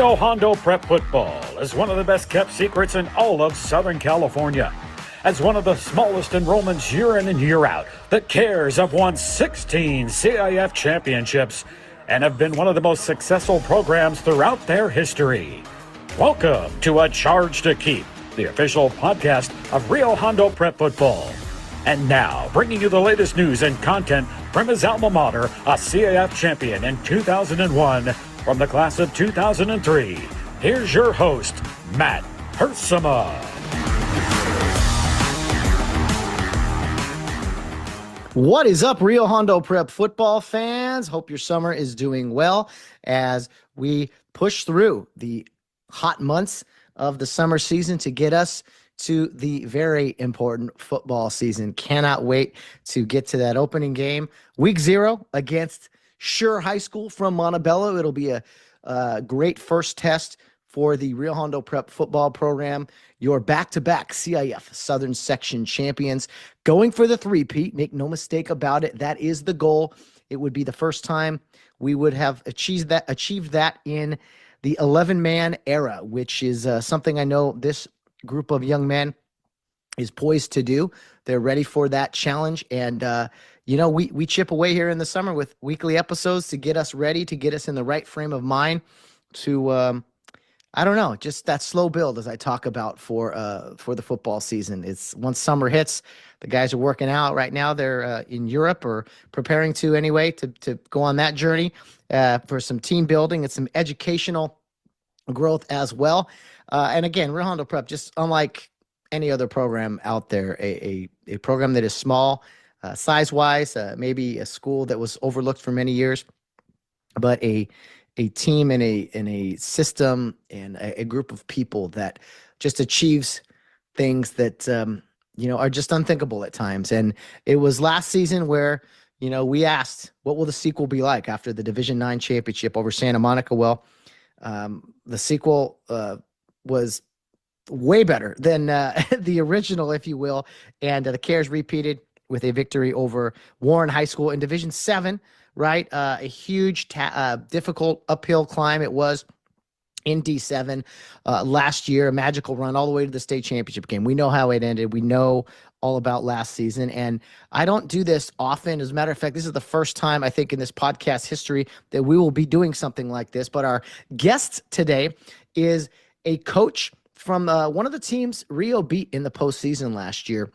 Rio Hondo Prep football is one of the best kept secrets in all of Southern California. As one of the smallest enrollments year in and year out, the Cares have won 16 CIF championships and have been one of the most successful programs throughout their history. Welcome to A Charge to Keep, the official podcast of Rio Hondo Prep football. And now, bringing you the latest news and content from his alma mater, a CIF champion in 2001, from the class of 2003, here's your host, Matt Hersema. What is up, Rio Hondo Prep football fans? Hope your summer is doing well as we push through the hot months of the summer season to get us to the very important football season. Cannot wait to get to that opening game. Week 0 against Sure High School from Montebello. It'll be a great first test for the Rio Hondo Prep football program. Your back-to-back CIF Southern Section champions going for the three-peat. Make no mistake about it. That is the goal. It would be the first time we would have achieved that in the 11-man era, which is something I know this group of young men is poised to do. They're ready for that challenge. And, we chip away here in the summer with weekly episodes to get us ready, to get us in the right frame of mind to, just that slow build as I talk about for the football season. It's once summer hits, the guys are working out right now. They're in Europe or preparing to anyway, to go on that journey for some team building and some educational growth as well. And again, Rio Hondo Prep, just unlike any other program out there, a program that is small, size-wise, maybe a school that was overlooked for many years, but a team and a system and a group of people that just achieves things that are just unthinkable at times. And it was last season where we asked, what will the sequel be like after the Division IX championship over Santa Monica? Well, the sequel was way better than the original, if you will. And the Cares repeated with a victory over Warren High School in Division 7, right? A huge, difficult uphill climb it was in D7 last year, a magical run all the way to the state championship game. We know how it ended. We know all about last season. And I don't do this often. As a matter of fact, this is the first time I think in this podcast history that we will be doing something like this. But our guest today is a coach from one of the teams Rio beat in the postseason last year.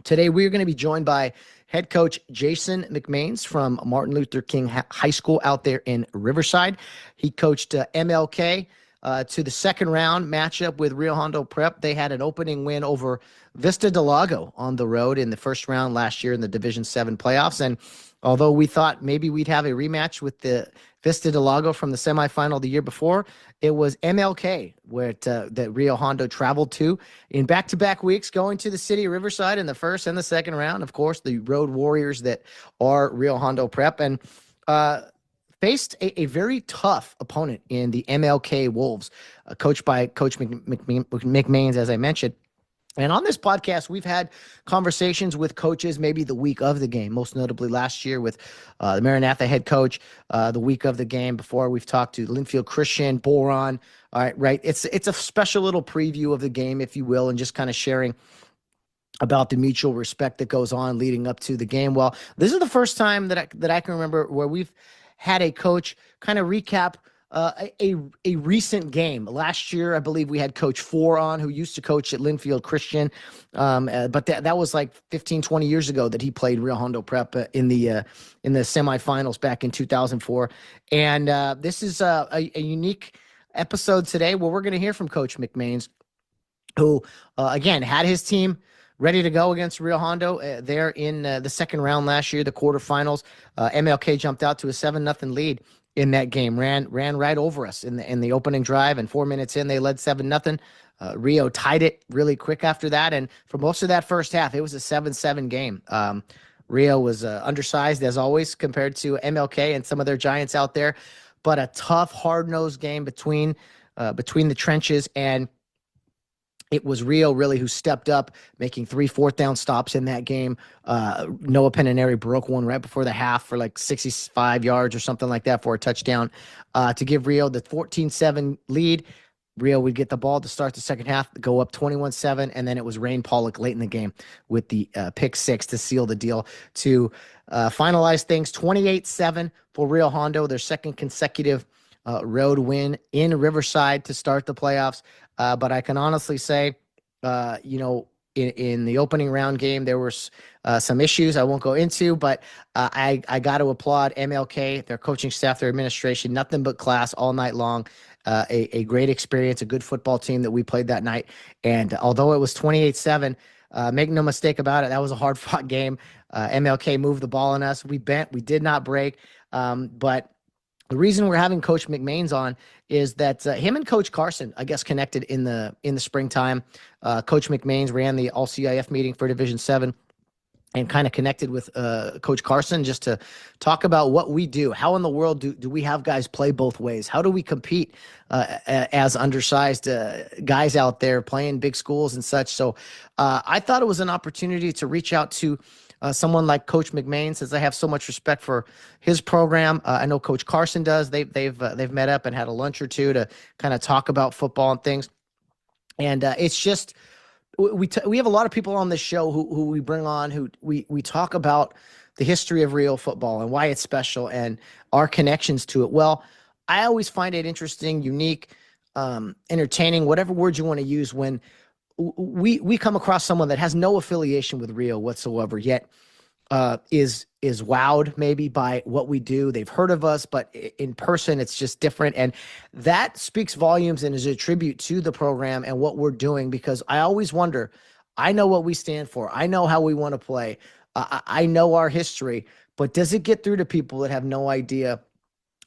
Today, we're going to be joined by head coach Jason McMains from Martin Luther King High School out there in Riverside. He coached MLK to the second round matchup with Rio Hondo Prep. They had an opening win over Vista Del Lago on the road in the first round last year in the Division 7 playoffs. And although we thought maybe we'd have a rematch with the Vista Del Lago from the semifinal the year before, it was MLK where that Rio Hondo traveled to in back-to-back weeks, going to the city of Riverside in the first and the second round. Of course, the road warriors that are Rio Hondo Prep, and faced a very tough opponent in the MLK Wolves, coached by Coach McMains, as I mentioned. And on this podcast, we've had conversations with coaches maybe the week of the game, most notably last year with the Maranatha head coach the week of the game. Before, we've talked to Linfield Christian, Boron. All right. It's a special little preview of the game, if you will, and just kind of sharing about the mutual respect that goes on leading up to the game. Well, this is the first time that I can remember where we've had a coach kind of recap a recent game. Last year, I believe we had Coach Four on, who used to coach at Linfield Christian, but that was like 15, 20 years ago that he played Rio Hondo Prep in the semifinals back in 2004. And this is a unique episode today where we're going to hear from Coach McMains, who, again, had his team ready to go against Rio Hondo there in the second round last year, the quarterfinals. MLK jumped out to a 7-0 lead in that game, ran right over us in the opening drive, and 4 minutes in, they led 7-0. Rio tied it really quick after that, and for most of that first half, it was a 7-7 game. Rio was undersized, as always, compared to MLK and some of their giants out there, but a tough, hard-nosed game between the trenches, and it was Rio really who stepped up, making 3 fourth down stops in that game. Noah Peninari broke one right before the half for like 65 yards or something like that for a touchdown to give Rio the 14-7 lead. Rio would get the ball to start the second half, go up 21-7, and then it was Rain Pollock late in the game with the pick six to seal the deal to finalize things 28-7 for Rio Hondo, their second consecutive road win in Riverside to start the playoffs. But I can honestly say, in the opening round game, there were some issues I won't go into, but I got to applaud MLK, their coaching staff, their administration, nothing but class all night long. A great experience, a good football team that we played that night. And although it was 28-7, make no mistake about it, that was a hard-fought game. MLK moved the ball on us. We bent. We did not break. But the reason we're having Coach McMains on is that him and Coach Carson, I guess, connected in the springtime. Coach McMains ran the All CIF meeting for Division 7 and kind of connected with Coach Carson just to talk about what we do. How in the world do we have guys play both ways? How do we compete as undersized guys out there playing big schools and such? So I thought it was an opportunity to reach out to someone like Coach McMains, since I have so much respect for his program. I know Coach Carson does. They've met up and had a lunch or two to kind of talk about football and things. And it's just we have a lot of people on this show who we bring on who we talk about the history of Rio football and why it's special and our connections to it. Well, I always find it interesting, unique, entertaining, whatever word you want to use, when we come across someone that has no affiliation with Rio whatsoever, yet is wowed maybe by what we do. They've heard of us, but in person, it's just different. And that speaks volumes and is a tribute to the program and what we're doing, because I always wonder, I know what we stand for. I know how we want to play. I know our history, but does it get through to people that have no idea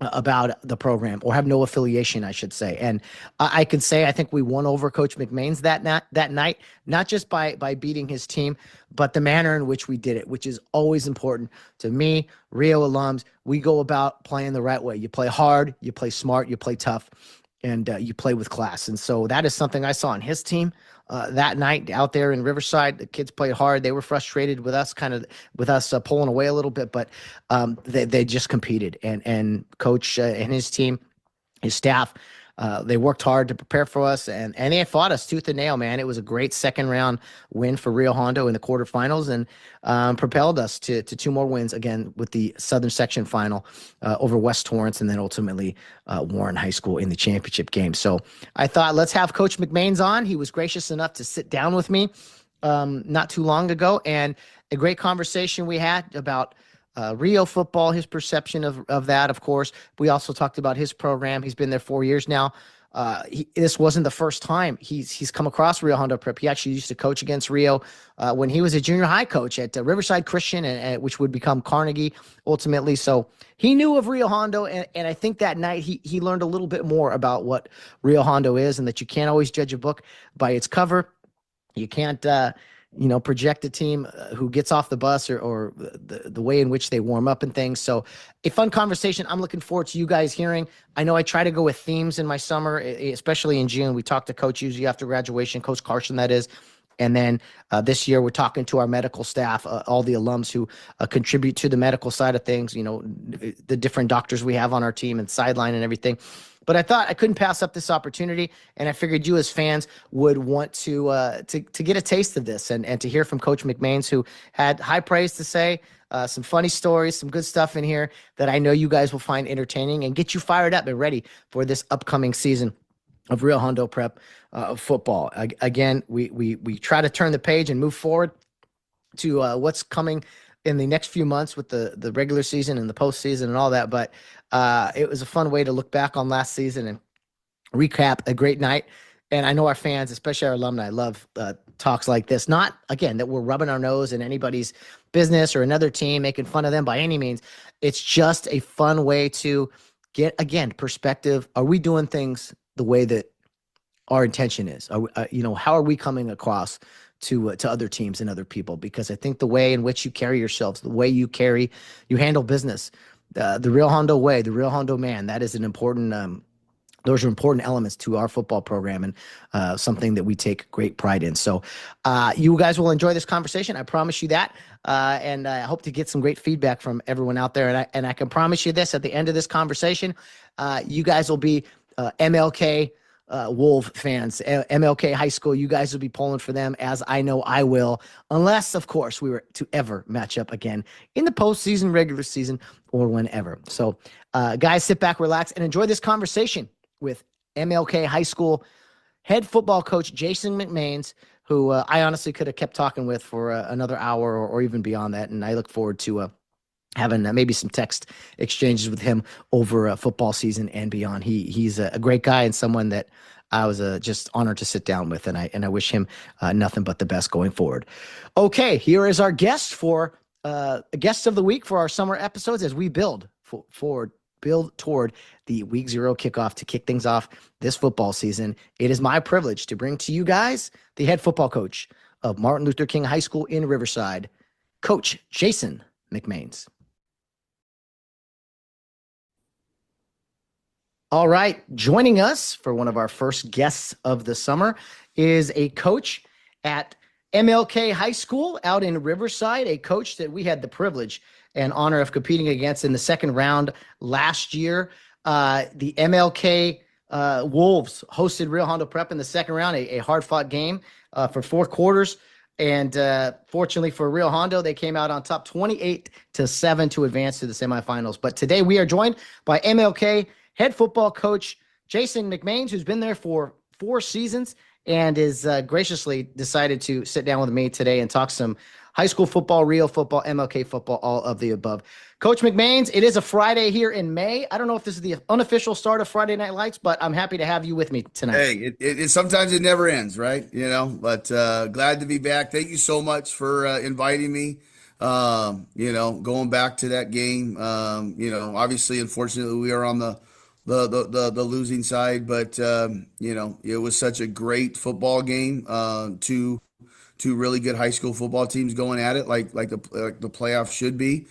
about the program or have no affiliation, I should say? And I can say I think we won over Coach McMains that night, not just by beating his team, but the manner in which we did it, which is always important to me. Rio alums, we go about playing the right way. You play hard, you play smart, you play tough, and you play with class. And so that is something I saw on his team that night out there in Riverside. The kids played hard. They were frustrated with us, pulling away a little bit, but they just competed. And Coach and his team, his staff, they worked hard to prepare for us, and they fought us tooth and nail, man. It was a great second round win for Rio Hondo in the quarterfinals, and propelled us to 2 more wins again with the Southern Section final over West Torrance, and then ultimately Warren High School in the championship game. So I thought, let's have Coach McMains on. He was gracious enough to sit down with me not too long ago, and a great conversation we had about Rio football, his perception of that, of course. We also talked about his program. He's been there 4 years now. This wasn't the first time he's come across Rio Hondo Prep. He actually used to coach against Rio when he was a junior high coach at Riverside Christian, and which would become Carnegie ultimately. So he knew of Rio Hondo, and I think that night he learned a little bit more about what Rio Hondo is, and that you can't always judge a book by its cover. You can't project a team who gets off the bus or the way in which they warm up and things. So a fun conversation. I'm looking forward to you guys hearing. I know I try to go with themes in my summer, especially in June. We talk to Coach usually after graduation, Coach Carson, that is. And then this year we're talking to our medical staff, all the alums who contribute to the medical side of things, the different doctors we have on our team and sideline and everything. But I thought I couldn't pass up this opportunity, and I figured you as fans would want to get a taste of this and to hear from Coach McMains, who had high praise to say, some funny stories, some good stuff in here that I know you guys will find entertaining and get you fired up and ready for this upcoming season of Rio Hondo Prep football. Again, we try to turn the page and move forward to what's coming in the next few months with the regular season and the postseason and all that. But it was a fun way to look back on last season and recap a great night. And I know our fans, especially our alumni, love talks like this. Not, again, that we're rubbing our nose in anybody's business or another team, making fun of them by any means. It's just a fun way to get, again, perspective. Are we doing things the way that our intention is? How are we coming across to other teams and other people? Because I think the way in which you carry yourselves, the way you handle business, the Rio Hondo way, the Rio Hondo man, that is an important those are important elements to our football program, and something that we take great pride in. So you guys will enjoy this conversation. I promise you that. And I hope to get some great feedback from everyone out there. And I can promise you this, at the end of this conversation, you guys will be MLK Wolf fans, MLK High School. You guys will be pulling for them, as I know I will, unless, of course, we were to ever match up again in the postseason, regular season, or whenever. So, guys, sit back, relax, and enjoy this conversation with MLK High School head football coach Jason McMains, who I honestly could have kept talking with for another hour, or even beyond that. And I look forward to having maybe some text exchanges with him over football season and beyond. He's a great guy, and someone that I was just honored to sit down with, and I wish him nothing but the best going forward. Okay, here is our guest for guest of the week for our summer episodes as we build toward the week 0 kickoff to kick things off this football season. It is my privilege to bring to you guys the head football coach of Martin Luther King High School in Riverside, Coach Jason McMains. All right, joining us for one of our first guests of the summer is a coach at MLK High School out in Riverside, a coach that we had the privilege and honor of competing against in the second round last year. The MLK Wolves hosted Rio Hondo Prep in the second round, a hard-fought game for 4 quarters. And fortunately for Rio Hondo, they came out on top 28-7 to advance to the semifinals. But today we are joined by MLK head football coach Jason McMains, who's been there for 4 seasons and is graciously decided to sit down with me today and talk some high school football, Rio football, MLK football, all of the above. Coach McMains, it is a Friday here in May. I don't know if this is the unofficial start of Friday Night Lights, but I'm happy to have you with me tonight. Hey, it sometimes it never ends, right? But glad to be back. Thank you so much for inviting me. Going back to that game, obviously, unfortunately, we are on the losing side, but it was such a great football game. Two really good high school football teams going at it, like the playoffs should be.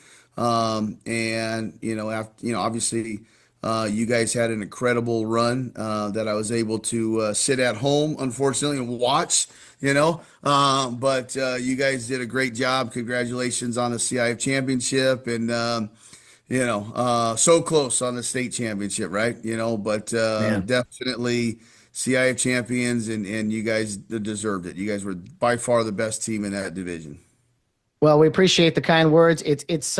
Obviously, you guys had an incredible run that I was able to sit at home, unfortunately, and watch. But you guys did a great job. Congratulations on the CIF championship, and so close on the state championship, right? But Man. definitely CIF champions, and you guys deserved it. You guys were by far the best team in that division. Well, we appreciate the kind words. It's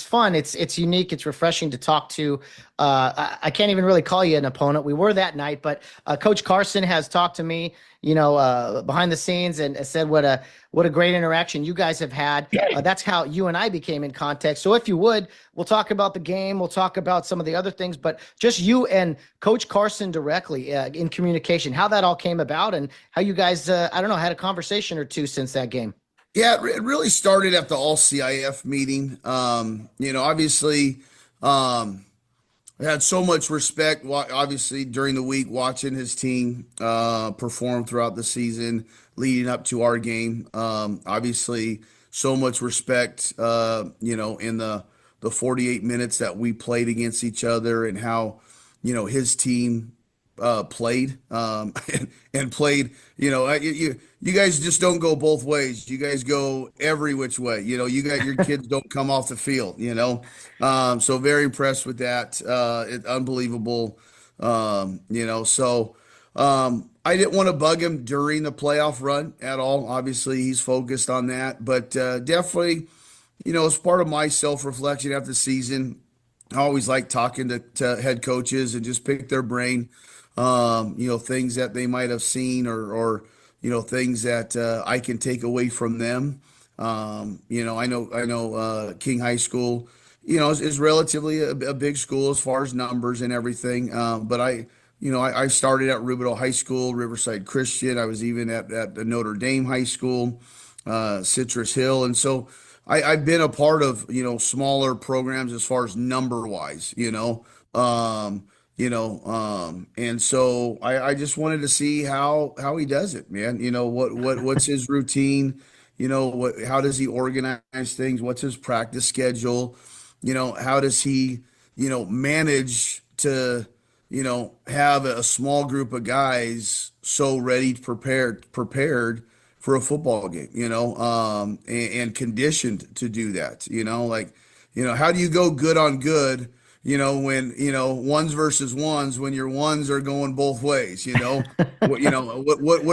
fun. It's unique. It's refreshing to talk to. I can't even really call you an opponent. We were that night, but Coach Carson has talked to me, behind the scenes, and said what a great interaction you guys have had. That's how you and I became in contact. So if you would, we'll talk about the game. We'll talk about some of the other things, but just you and Coach Carson directly in communication, how that all came about, and how you guys, I don't know, had a conversation or two since that game. Yeah, it really started at the All CIF meeting. Obviously, I had so much respect, obviously, during the week watching his team perform throughout the season leading up to our game. Obviously, so much respect, in the 48 minutes that we played against each other, and how, his team played and played. You guys just don't go both ways. You guys go every which way. You got your kids don't come off the field. So very impressed with that. Unbelievable. I didn't want to bug him during the playoff run at all. Obviously, he's focused on that, but definitely, as part of my self-reflection after the season, I always like talking to head coaches and just pick their brain. Things that they might have seen, or things that I can take away from them. I know King High School, is relatively a big school as far as numbers and everything. But I started at Rubidoux High School, Riverside Christian. I was even at the Notre Dame High School, Citrus Hill, and so I've been a part of smaller programs as far as number wise. And so I just wanted to see how he does it, man. What's his routine? How does he organize things? What's his practice schedule? How does he manage to have a small group of guys so ready, prepared for a football game, and conditioned to do that, like, how do you go good on good, when, ones versus ones, when your ones are going both ways, what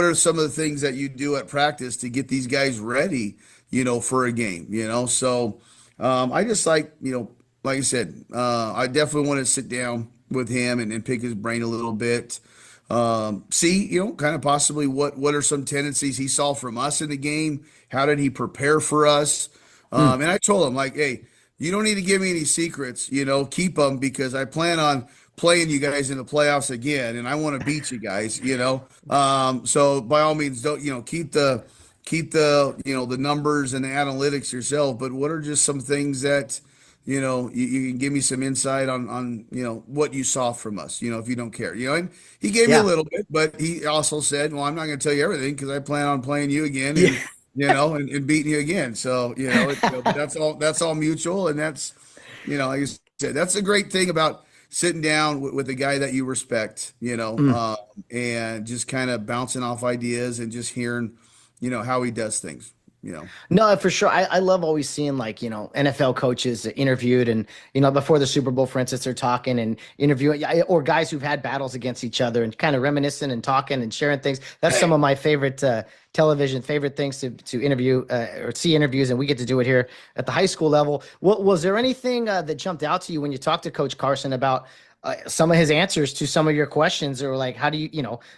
are some of the things that you do at practice to get these guys ready, for a game, so, I just like I said, I definitely want to sit down with him and pick his brain a little bit. See, kind of possibly what are some tendencies he saw from us in the game? How did he prepare for us? Mm. And I told him, like, hey, you don't need to give me any secrets, keep them because I plan on playing you guys in the playoffs again, and I want to beat you guys, So by all means, don't, keep the the numbers and the analytics yourself, but what are just some things that you can give me some insight on what you saw from us, if you don't care, and he gave me a Yeah. little bit, but he also said, well, I'm not going to tell you everything because I plan on playing you again Yeah. and beating you again. So, but that's all mutual. And that's, like I said, that's a great thing about sitting down with a guy that you respect, Mm. and just kind of bouncing off ideas and just hearing, how he does things, No, for sure. I love always seeing like, NFL coaches interviewed and, before the Super Bowl, for instance, they're talking and interviewing or guys who've had battles against each other and kind of reminiscing and talking and sharing things. That's some of my favorite television, favorite things to interview or see interviews. And we get to do it here at the high school level. What was there anything that jumped out to you when you talked to Coach Carson about some of his answers to some of your questions or like how do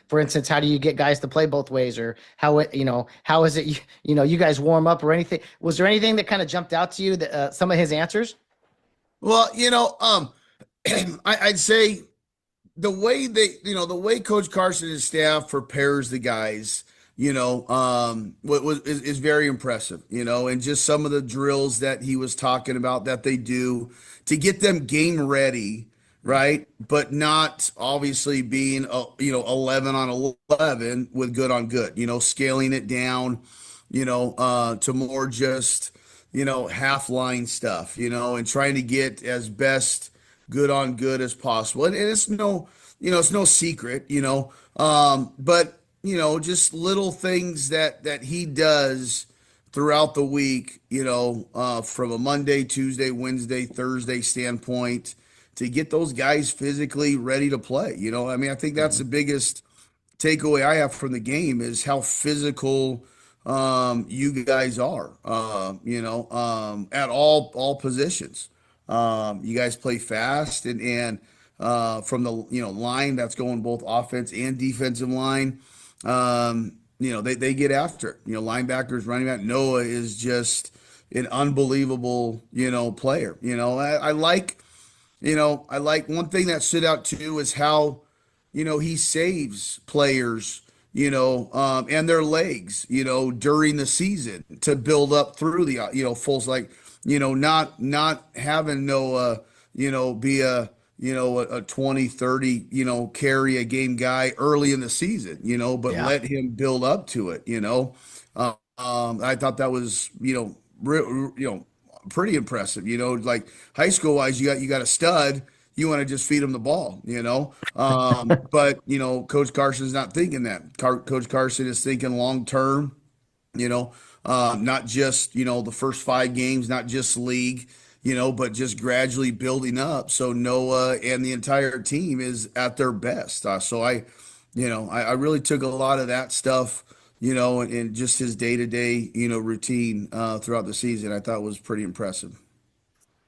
for instance, how do you get guys to play both ways or how is it you guys warm up or anything? Was there anything that kind of jumped out to you that some of his answers? well, I'd say the way Coach Carson and his staff prepares the guys, what is very impressive, and just some of the drills that he was talking about that they do to get them game ready, right? But not obviously being 11 on 11 with good on good, scaling it down, to more just half line stuff, and trying to get as best good on good as possible. And it's no secret, but just little things that he does throughout the week, from a Monday, Tuesday, Wednesday, Thursday standpoint to get those guys physically ready to play. I mean, I think that's the biggest takeaway I have from the game is how physical you guys are, at all positions. You guys play fast and from the line that's going both offense and defensive line, they get after it. Linebackers, running back. Noah is just an unbelievable player. I like one thing that stood out too is how, he saves players, and their legs, during the season to build up through the, fulls like, not having Noah, be a 20, 30, carry a game guy early in the season, but Yeah. let him build up to it. I thought that was, pretty impressive. Like high school wise, you got a stud. You want to just feed him the ball, But Coach Carson's not thinking that. Coach Carson is thinking long term. Not just the first 5 games, not just league, but just gradually building up. So Noah and the entire team is at their best. So I really took a lot of that stuff, and just his day to day, routine throughout the season. I thought was pretty impressive.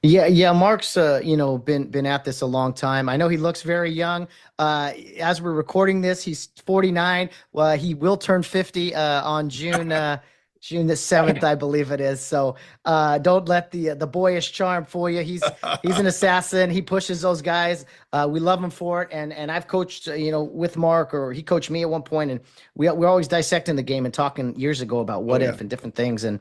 Yeah, yeah. Mark's been at this a long time. I know he looks very young. As we're recording this, he's 49. Well, he will turn 50 on June the 7th, I believe it is. So don't let the boyish charm fool you. He's an assassin. He pushes those guys. We love him for it. And I've coached with Mark, or he coached me at one point, and we're always dissecting the game and talking years ago about Oh what yeah. if and different things. And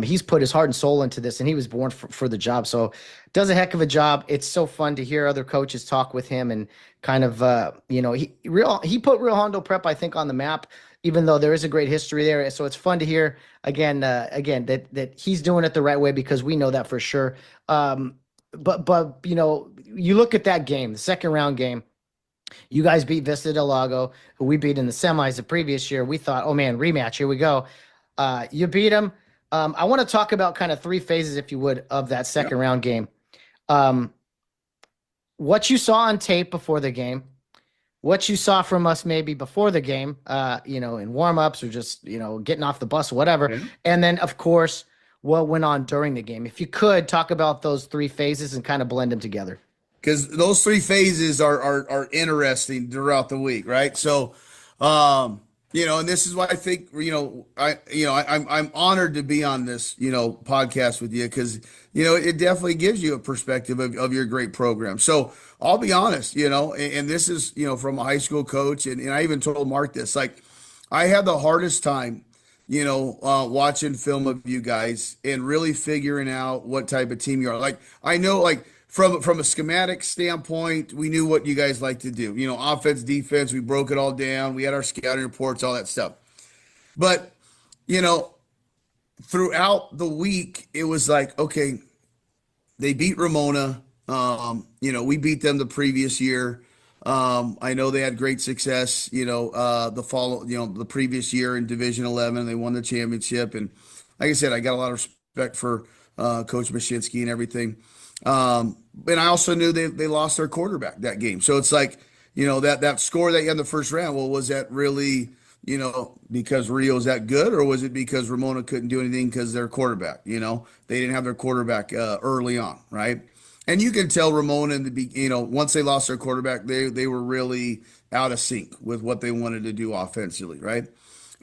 he's put his heart and soul into this, and he was born for the job. So does a heck of a job. It's so fun to hear other coaches talk with him and kind of, he put Rio Hondo Prep, I think, on the map, even though there is a great history there. So it's fun to hear again that he's doing it the right way because we know that for sure. But you look at that game, the second round game. You guys beat Vista Del Lago, who we beat in the semis the previous year. We thought, oh man, rematch, here we go. You beat them. I want to talk about kind of three phases, if you would, of that Yeah. second round game. Um, what you saw on tape before the game, what you saw from us maybe before the game, in warm-ups or just, getting off the bus or whatever. Yeah. And then, of course, what went on during the game. If you could talk about those three phases and kind of blend them together. Because those three phases are interesting throughout the week, right? So, and this is why I think, I'm honored to be on this, podcast with you because, it definitely gives you a perspective of your great program. So I'll be honest, and this is, from a high school coach, and I even told Mark this, like, I had the hardest time, watching film of you guys and really figuring out what type of team you are. Like, I know, like, from a schematic standpoint, we knew what you guys like to do. Offense, defense, we broke it all down. We had our scouting reports, all that stuff. But, you know, throughout the week, it was like, okay, they beat Ramona. We beat them the previous year. I know they had great success, the previous year in Division 11. They won the championship. And like I said, I got a lot of respect for Coach Mashinsky and everything. And I also knew they lost their quarterback that game. So it's like, that score that you had in the first round, well, was that really, because Rio's that good, or was it because Ramona couldn't do anything because their quarterback, they didn't have their quarterback early on, right? And you can tell Ramona once they lost their quarterback, they were really out of sync with what they wanted to do offensively, right?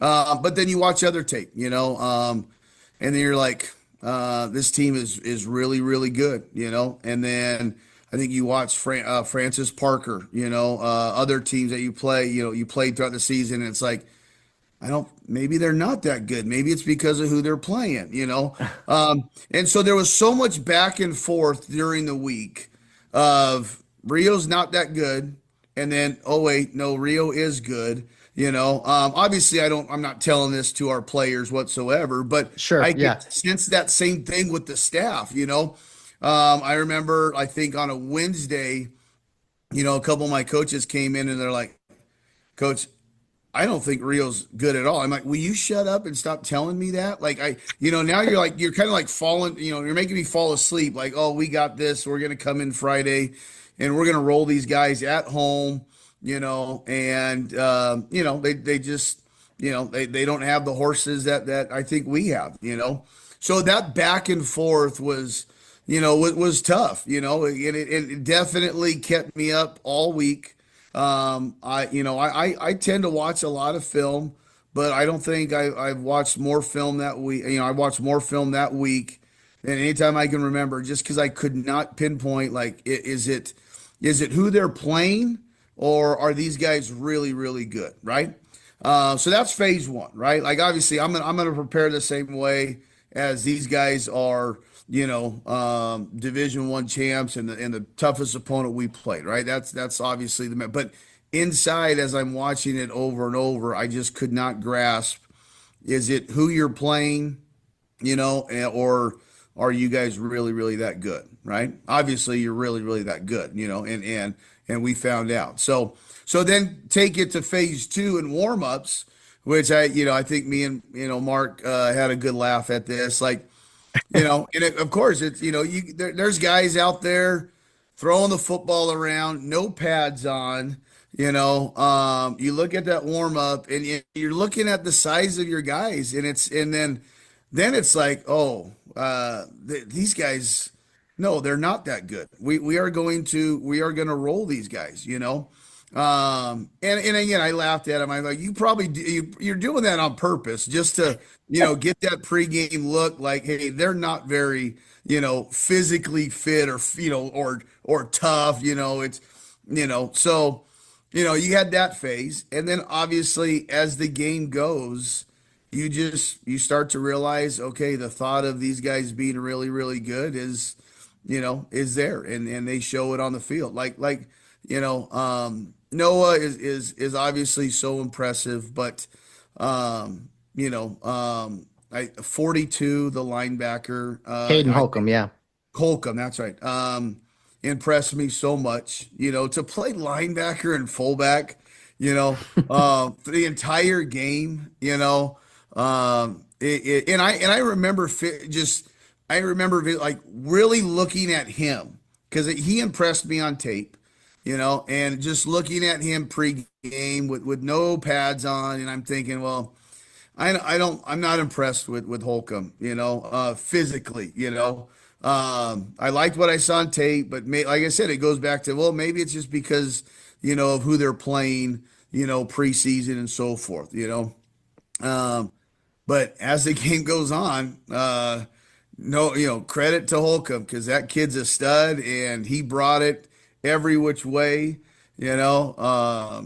But then you watch other tape, and then you're like, this team is really, really good, And then I think you watch Francis Parker, other teams that you play, you played throughout the season, and it's like, maybe they're not that good. Maybe it's because of who they're playing. And so there was so much back and forth during the week of Rio's not that good. And then, oh wait, no, Rio is good. Obviously I'm not telling this to our players whatsoever, but Sure. I Yeah. could sense that same thing with the staff. I remember, I think on a Wednesday, a couple of my coaches came in and they're like, Coach, I don't think Rio's good at all. I'm like, will you shut up and stop telling me that? Like, now you're kind of like falling, you're making me fall asleep. Like, oh, we got this. We're going to come in Friday and we're going to roll these guys at home, and, they just, they don't have the horses that I think we have. So that back and forth was tough, and it definitely kept me up all week. I tend to watch a lot of film, but I don't think I've watched more film that week. I watched more film that week than anytime I can remember, just because I could not pinpoint, like, is it who they're playing, or are these guys really, really good, right? So that's phase one, right? Like, obviously, I'm gonna prepare the same way as these guys are, Division One champs and the toughest opponent we played, right? That's obviously but inside, as I'm watching it over and over, I just could not grasp, is it who you're playing, or are you guys really, really that good, right? Obviously, you're really, really that good, and we found out. So then take it to phase two and warm-ups, which I think me and, Mark had a good laugh at this. Like, of course, it's, there's guys out there throwing the football around, no pads on. You look at that warm up, and you're looking at the size of your guys, and then it's like, oh, these guys, no, they're not that good. We are going to roll these guys. And again, I laughed at him. I'm like, you probably you're doing that on purpose, just to, get that pregame look like, hey, they're not very, physically fit, or, or tough. So, you had that phase, and then obviously as the game goes, you start to realize, okay, the thought of these guys being really, really good is there, and they show it on the field. Like, Noah is obviously so impressive, but, 42, the linebacker, Hayden Holcomb. Yeah. Holcomb, that's right. impressed me so much. To play linebacker and fullback, for the entire game. And I remember like really looking at him because he impressed me on tape. And just looking at him pre-game with no pads on, and I'm thinking, well, I'm not impressed with Holcomb, physically, I liked what I saw on tape, but like I said, it goes back to, well, maybe it's just because, of who they're playing, preseason and so forth, but as the game goes on, no, credit to Holcomb because that kid's a stud and he brought it every which way, and I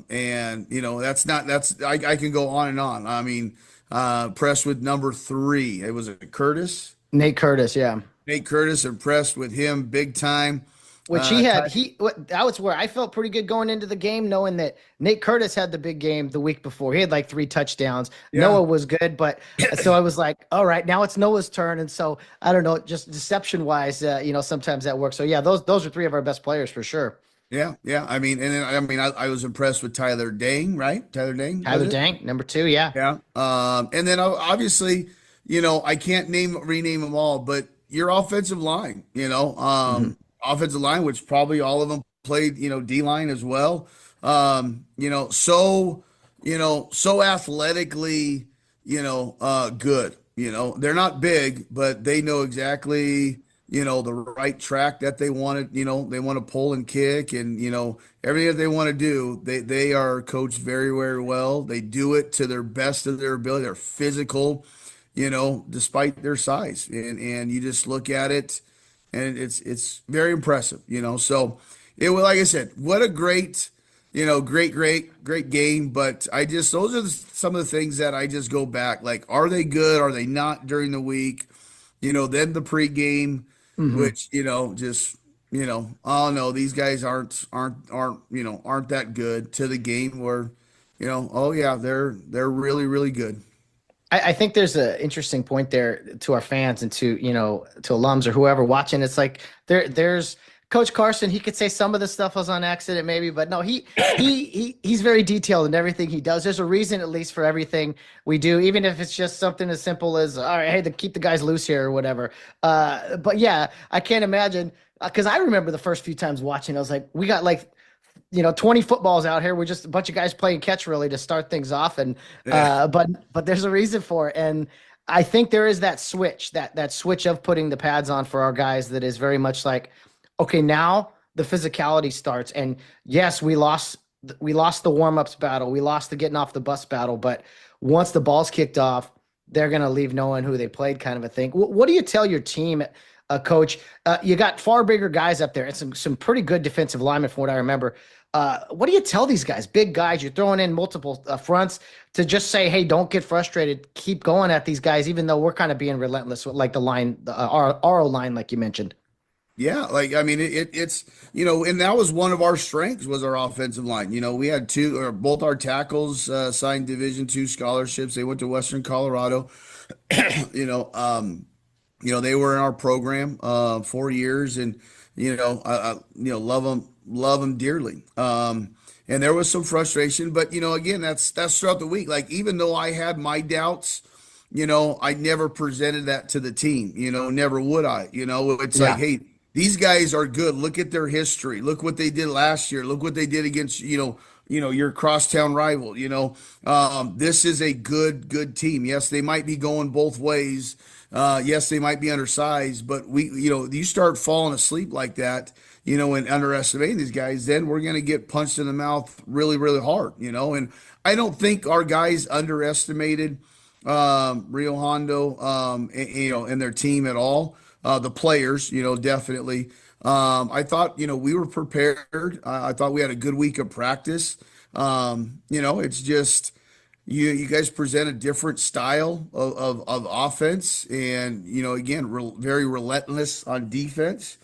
can go on and on. I mean, impressed with number 3. It was Curtis. Nate Curtis, yeah. Nate Curtis, impressed with him big time. Which that was where I felt pretty good going into the game, knowing that Nate Curtis had the big game the week before. He had like 3 touchdowns. Yeah. Noah was good, but so I was like, all right, now it's Noah's turn. And so I don't know, just deception wise, sometimes that works. So yeah, those are 3 of our best players for sure. Yeah, yeah. I mean, and then I was impressed with Tyler Dang, right? Tyler Dang. Tyler Dang, number 2, yeah. Yeah. And then obviously, I can't rename them all, but your offensive line, offensive line, which probably all of them played, D line as well. So athletically, good. They're not big, but they know exactly, the right track that they want to, they want to pull and kick and, everything that they want to do. They are coached very, very well. They do it to their best of their ability. They're physical, despite their size. And you just look at it and it's very impressive, So it was, like I said, what a great, great game. But those are some of the things that I just go back. Like, are they good? Are they not during the week? Then the pregame, which, oh no, these guys aren't that good, to the game where, oh yeah, they're really, really good. I think there's an interesting point there to our fans and to alums or whoever watching. It's like there's Coach Carson. He could say some of the stuff was on accident, maybe, but no, he's very detailed in everything he does. There's a reason, at least, for everything we do, even if it's just something as simple as, all right, hey, to keep the guys loose here or whatever. But yeah, I can't imagine, because I remember the first few times watching, I was like, we got like 20 footballs out here. We're just a bunch of guys playing catch really to start things off. And, but there's a reason for it. And I think there is that switch, that switch of putting the pads on for our guys that is very much like, okay, now the physicality starts. And yes, we lost the warm-ups battle. We lost the getting off the bus battle. But once the ball's kicked off, they're going to leave knowing who they played, kind of a thing. What do you tell your team, Coach? You got far bigger guys up there and some pretty good defensive linemen from what I remember. What do you tell these guys, big guys? You're throwing in multiple fronts to just say, hey, don't get frustrated. Keep going at these guys, even though we're kind of being relentless with like the line, our RO line, like you mentioned. Yeah, like, I mean, it's, and that was one of our strengths was our offensive line. We had both our tackles signed Division II scholarships. They went to Western Colorado. They were in our program 4 years, and I love them dearly. And there was some frustration, but again, that's throughout the week. Like, even though I had my doubts, I never presented that to the team. Never would I. It's like, hey, these guys are good. Look at their history. Look what they did last year. Look what they did against your crosstown rival. This is a good team. Yes, they might be going both ways. Yes, they might be undersized, but you start falling asleep like that, and underestimating these guys, then we're going to get punched in the mouth really, really hard, and I don't think our guys underestimated Rio Hondo, and their team at all. The players, definitely. I thought, we were prepared. I thought we had a good week of practice. It's just you guys present a different style of offense, and again, very relentless on defense,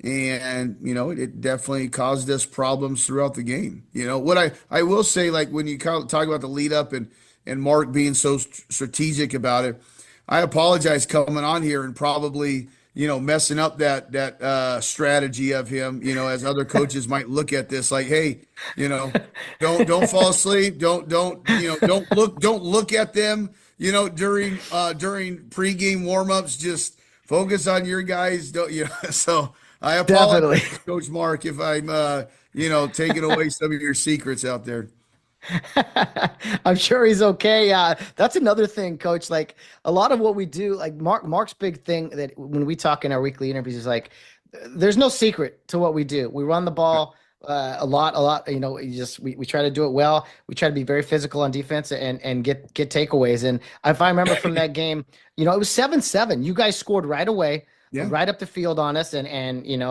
and it definitely caused us problems throughout the game. What I will say, like when you talk about the lead up and Mark being so strategic about it, I apologize coming on here and probably messing up that strategy of him, as other coaches might look at this like, hey, you know, don't fall asleep, don't look at them, during pregame warmups, just focus on your guys. Don't so I Definitely. apologize, Coach Mark, if I'm taking away some of your secrets out there. I'm sure he's okay. That's another thing, Coach. Like a lot of what we do, like Mark's big thing that when we talk in our weekly interviews is like, there's no secret to what we do. We run the ball a lot. We try to do it well. We try to be very physical on defense and get takeaways. And if I remember from that game, it was 7-7. You guys scored right away. Yeah. Right up the field on us, and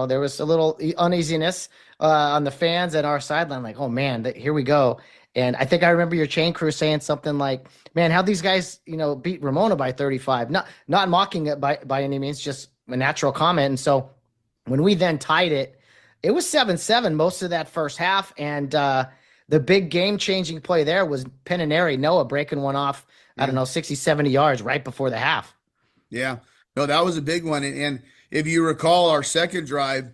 there was a little uneasiness on the fans at our sideline, like, oh man, here we go. And I think I remember your chain crew saying something like, "Man, how these guys, beat Ramona by 35?" Not mocking it by any means, just a natural comment. And so when we then tied it, it was 7-7 most of that first half. And the big game changing play there was Peninari Noah breaking one off. I don't know, 60, 70 yards right before the half. Yeah. No, that was a big one. And if you recall our second drive,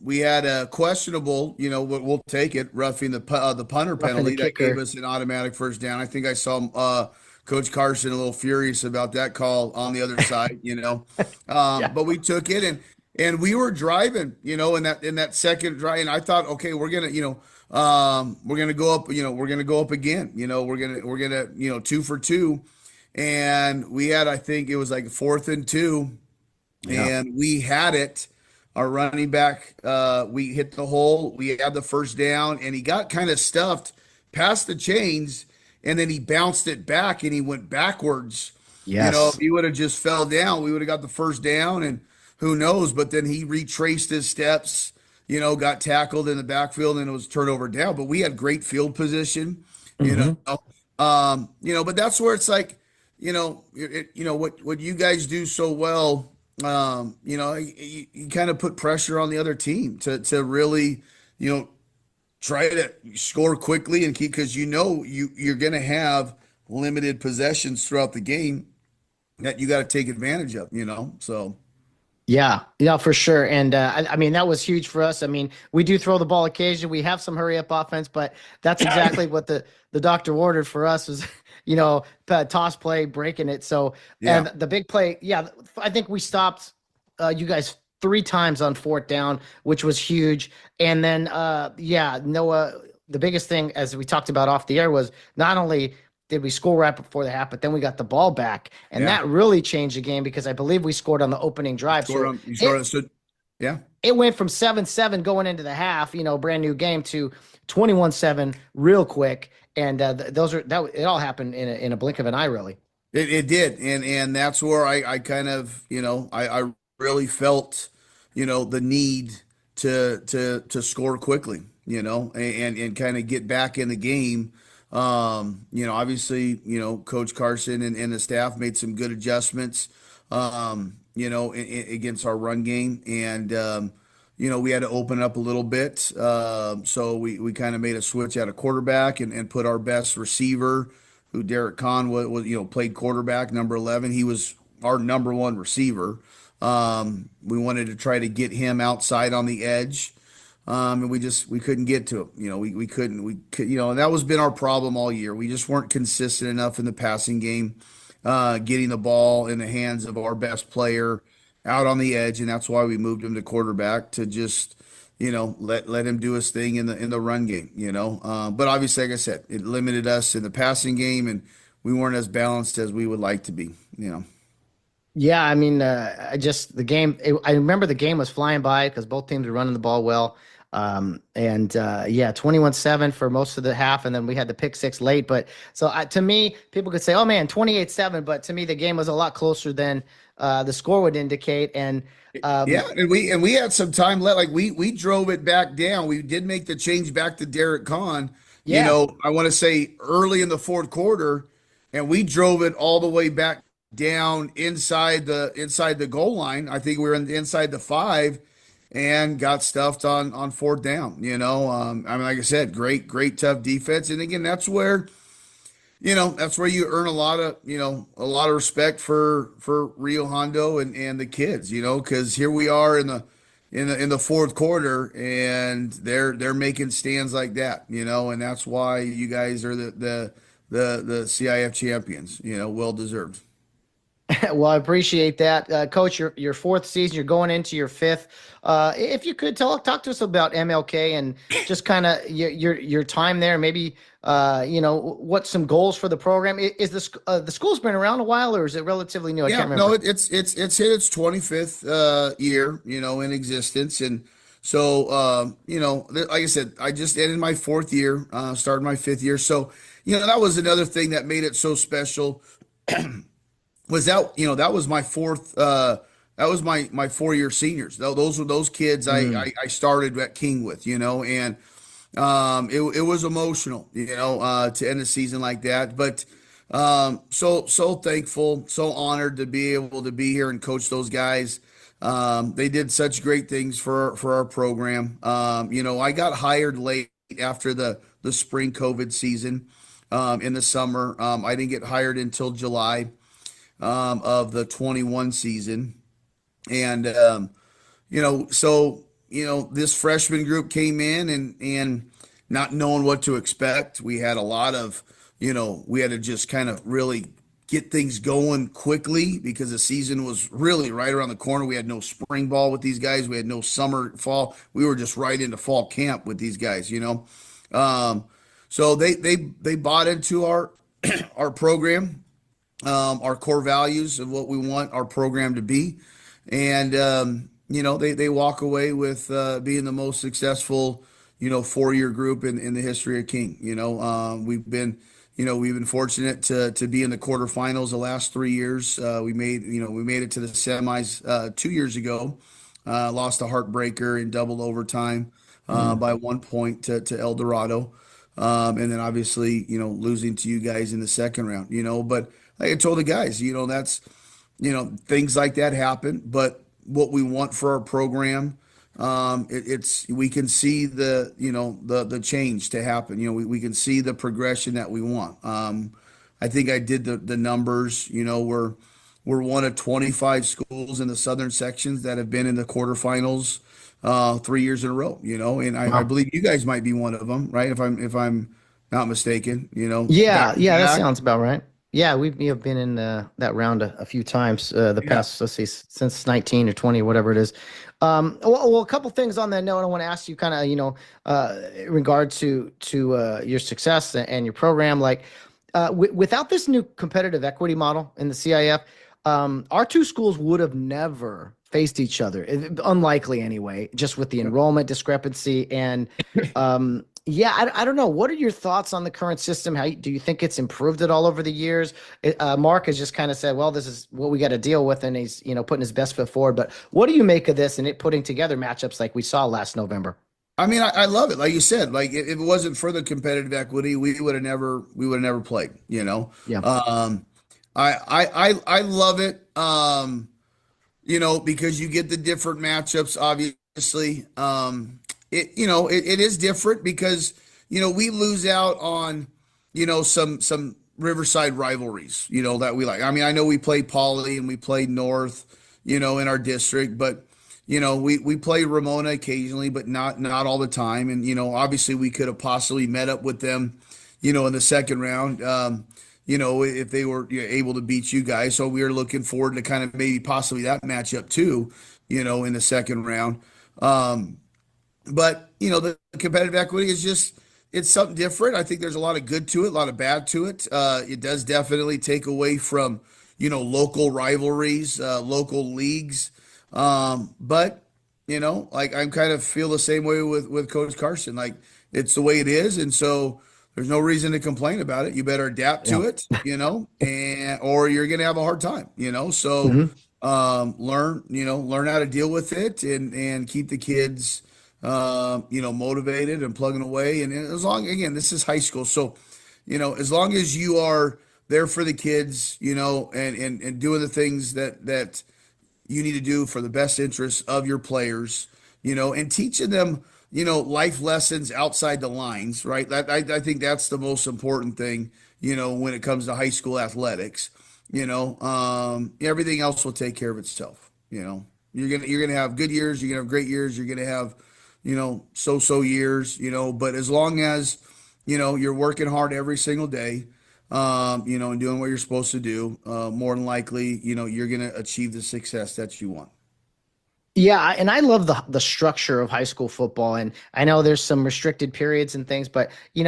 we had a questionable, we'll take it, roughing the punter Roughing the penalty that gave kicker. us an automatic first down. I think I saw Coach Carson a little furious about that call on the other side. Yeah. But we took it and we were driving, in that second drive, and I thought, okay, we're gonna go up, we're gonna go up again, we're gonna 2 for 2, and we had, I think it was like 4th and 2, Yeah. and we had it. Our running back, we hit the hole. We had the first down, and he got kind of stuffed past the chains, and then he bounced it back, and he went backwards. If Yes. he would have just fell down, we would have got the first down, and who knows? But then he retraced his steps, got tackled in the backfield, and it was turnover down. But we had great field position, you Hmm. know. But that's where it's like, what you guys do so well. You kind of put pressure on the other team to really, try to score quickly and keep, because you're going to have limited possessions throughout the game that you got to take advantage of. So Yeah, yeah, for sure. And I mean, that was huge for us. I mean, we do throw the ball occasionally. We have some hurry up offense, but that's exactly what the doctor ordered for us was, toss play, breaking it. So, and yeah, the big play, yeah, I think we stopped you guys three times on fourth down, which was huge. And then, yeah, Noah, the biggest thing, as we talked about off the air, was not only did we score right before the half, but then we got the ball back, and yeah. that really changed the game because I believe we scored on the opening drive. So You scored it on, so yeah. it went from 7-7 going into the half, brand new game, to 21-7 real quick. And those are that it all happened in a blink of an eye, really. It did, and that's where I kind of, I really felt, the need to score quickly, and kind of get back in the game. Obviously, Coach Carson and the staff made some good adjustments, against our run game, and we had to open up a little bit. So we kind of made a switch at a quarterback and put our best receiver, who Derek Kahn was played quarterback, number 11. He was our number one receiver. We wanted to try to get him outside on the edge. And we couldn't get to him. We couldn't, and that was been our problem all year. We just weren't consistent enough in the passing game, getting the ball in the hands of our best player out on the edge. And that's why we moved him to quarterback, to just, let him do his thing in the run game, but obviously, like I said, it limited us in the passing game, and we weren't as balanced as we would like to be. Yeah, I mean, the game. I remember the game was flying by because both teams were running the ball well. And yeah, 21-7 for most of the half, and then we had the pick six late. But so to me, people could say, "Oh man, 28-7," but to me, the game was a lot closer than the score would indicate. And Yeah, and we had some time left. Like we drove it back down. We did make the change back to Derek Kahn. yeah, I want to say early in the fourth quarter, and we drove it all the way back down inside the goal line. I think we were inside the 5, and got stuffed on fourth down. I mean, like I said, great tough defense. And again, that's where That's where you earn a lot of, a lot of respect for Rio Hondo and the kids, because here we are in the fourth quarter and they're making stands like that, and that's why you guys are the CIF champions, well deserved. Well, I appreciate that, Coach. Your fourth season, you're going into your fifth. If you could talk to us about MLK and just kind of your time there, maybe what some goals for the program. Is the school's been around a while, or is it relatively new? I Yeah, can't no, remember. it's hit its 25th year, in existence, and so like I said, I just ended my fourth year, started my fifth year, so that was another thing that made it so special. Was that that was my fourth that was my 4 year seniors. Those were those kids I started at King with, and it was emotional, to end the season like that. But so thankful, so honored to be able to be here and coach those guys. They did such great things for our program. I got hired late after the spring COVID season in the summer. I didn't get hired until July of the 21 season. And this freshman group came in and not knowing what to expect. We had a lot of, we had to just kind of really get things going quickly because the season was really right around the corner. We had no spring ball with these guys. We had no summer, fall. We were just right into fall camp with these guys, So they bought into our our program, our core values of what we want our program to be. And, they walk away with being the most successful, 4 year group in the history of King. We've been fortunate to be in the quarterfinals the last 3 years. We made it to the semis 2 years ago. Lost a heartbreaker in double overtime by 1 point to El Dorado. And then obviously, losing to you guys in the second round, but like I told the guys, that's, things like that happen, but what we want for our program, we can see the change to happen. We can see the progression that we want. I think I did the numbers, we're one of 25 schools in the southern sections that have been in the quarterfinals 3 years in a row, and I Wow. believe you guys might be one of them, right? If I'm not mistaken, Yeah, back to yeah, that back. sounds about right. Yeah, we have been in that round a few times the Yeah. past, let's see, since 19 or 20, whatever it is. A couple things on that note, I want to ask you kind of, in regard to your success and your program, like without this new competitive equity model in the CIF, our two schools would have never faced each other. Unlikely anyway, just with the enrollment discrepancy and yeah, I don't know. What are your thoughts on the current system? Do you think it's improved it all over the years? Mark has just kind of said, well, this is what we got to deal with, and he's, putting his best foot forward. But what do you make of this and it putting together matchups like we saw last November? I mean, I love it. Like you said, like if it wasn't for the competitive equity, we would have never played, Yeah. I love it. Because you get the different matchups, obviously. It is different because, we lose out on, some Riverside rivalries, that we like. I mean, I know we played Poly and we played North, in our district, but we play Ramona occasionally, but not all the time. And, obviously we could have possibly met up with them, in the second round. If they were able to beat you guys. So we are looking forward to kind of maybe possibly that matchup too, in the second round. But the competitive equity is just it's something different. I think there's a lot of good to it, a lot of bad to it. It does definitely take away from local rivalries, local leagues. But like I kind of feel the same way with Coach Carson. Like it's the way it is, and so there's no reason to complain about it. You better adapt Yeah. to it, and or you're gonna have a hard time, So Hmm. learn how to deal with it and keep the kids motivated and plugging away. And as long again, this is high school, so as long as you are there for the kids, and doing the things that you need to do for the best interests of your players, and teaching them, life lessons outside the lines, right? I think that's the most important thing, when it comes to high school athletics. Everything else will take care of itself. You're gonna have good years, you're gonna have great years, you're gonna have, so-so years, but as long as, you're working hard every single day, and doing what you're supposed to do, more than likely, you're gonna achieve the success that you want. Yeah, and I love the structure of high school football, and I know there's some restricted periods and things, but you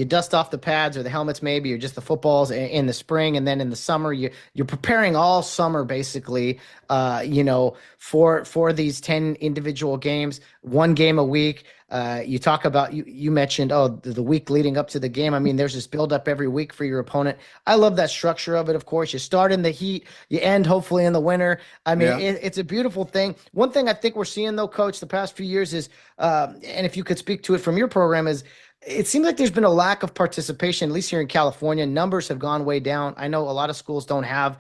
dust off the pads or the helmets maybe, or just the footballs in the spring, and then in the summer you're preparing all summer basically, for these 10 individual games, one game a week. You talk about you mentioned the week leading up to the game. I mean, there's this build up every week for your opponent. I love that structure of it. Of course, you start in the heat, you end hopefully in the winter. I mean, Yeah. it's a beautiful thing. One thing I think we're seeing though, Coach, the past few years is, and if you could speak to it from your program, is it seems like there's been a lack of participation, at least here in California. Numbers have gone way down. I know a lot of schools don't have,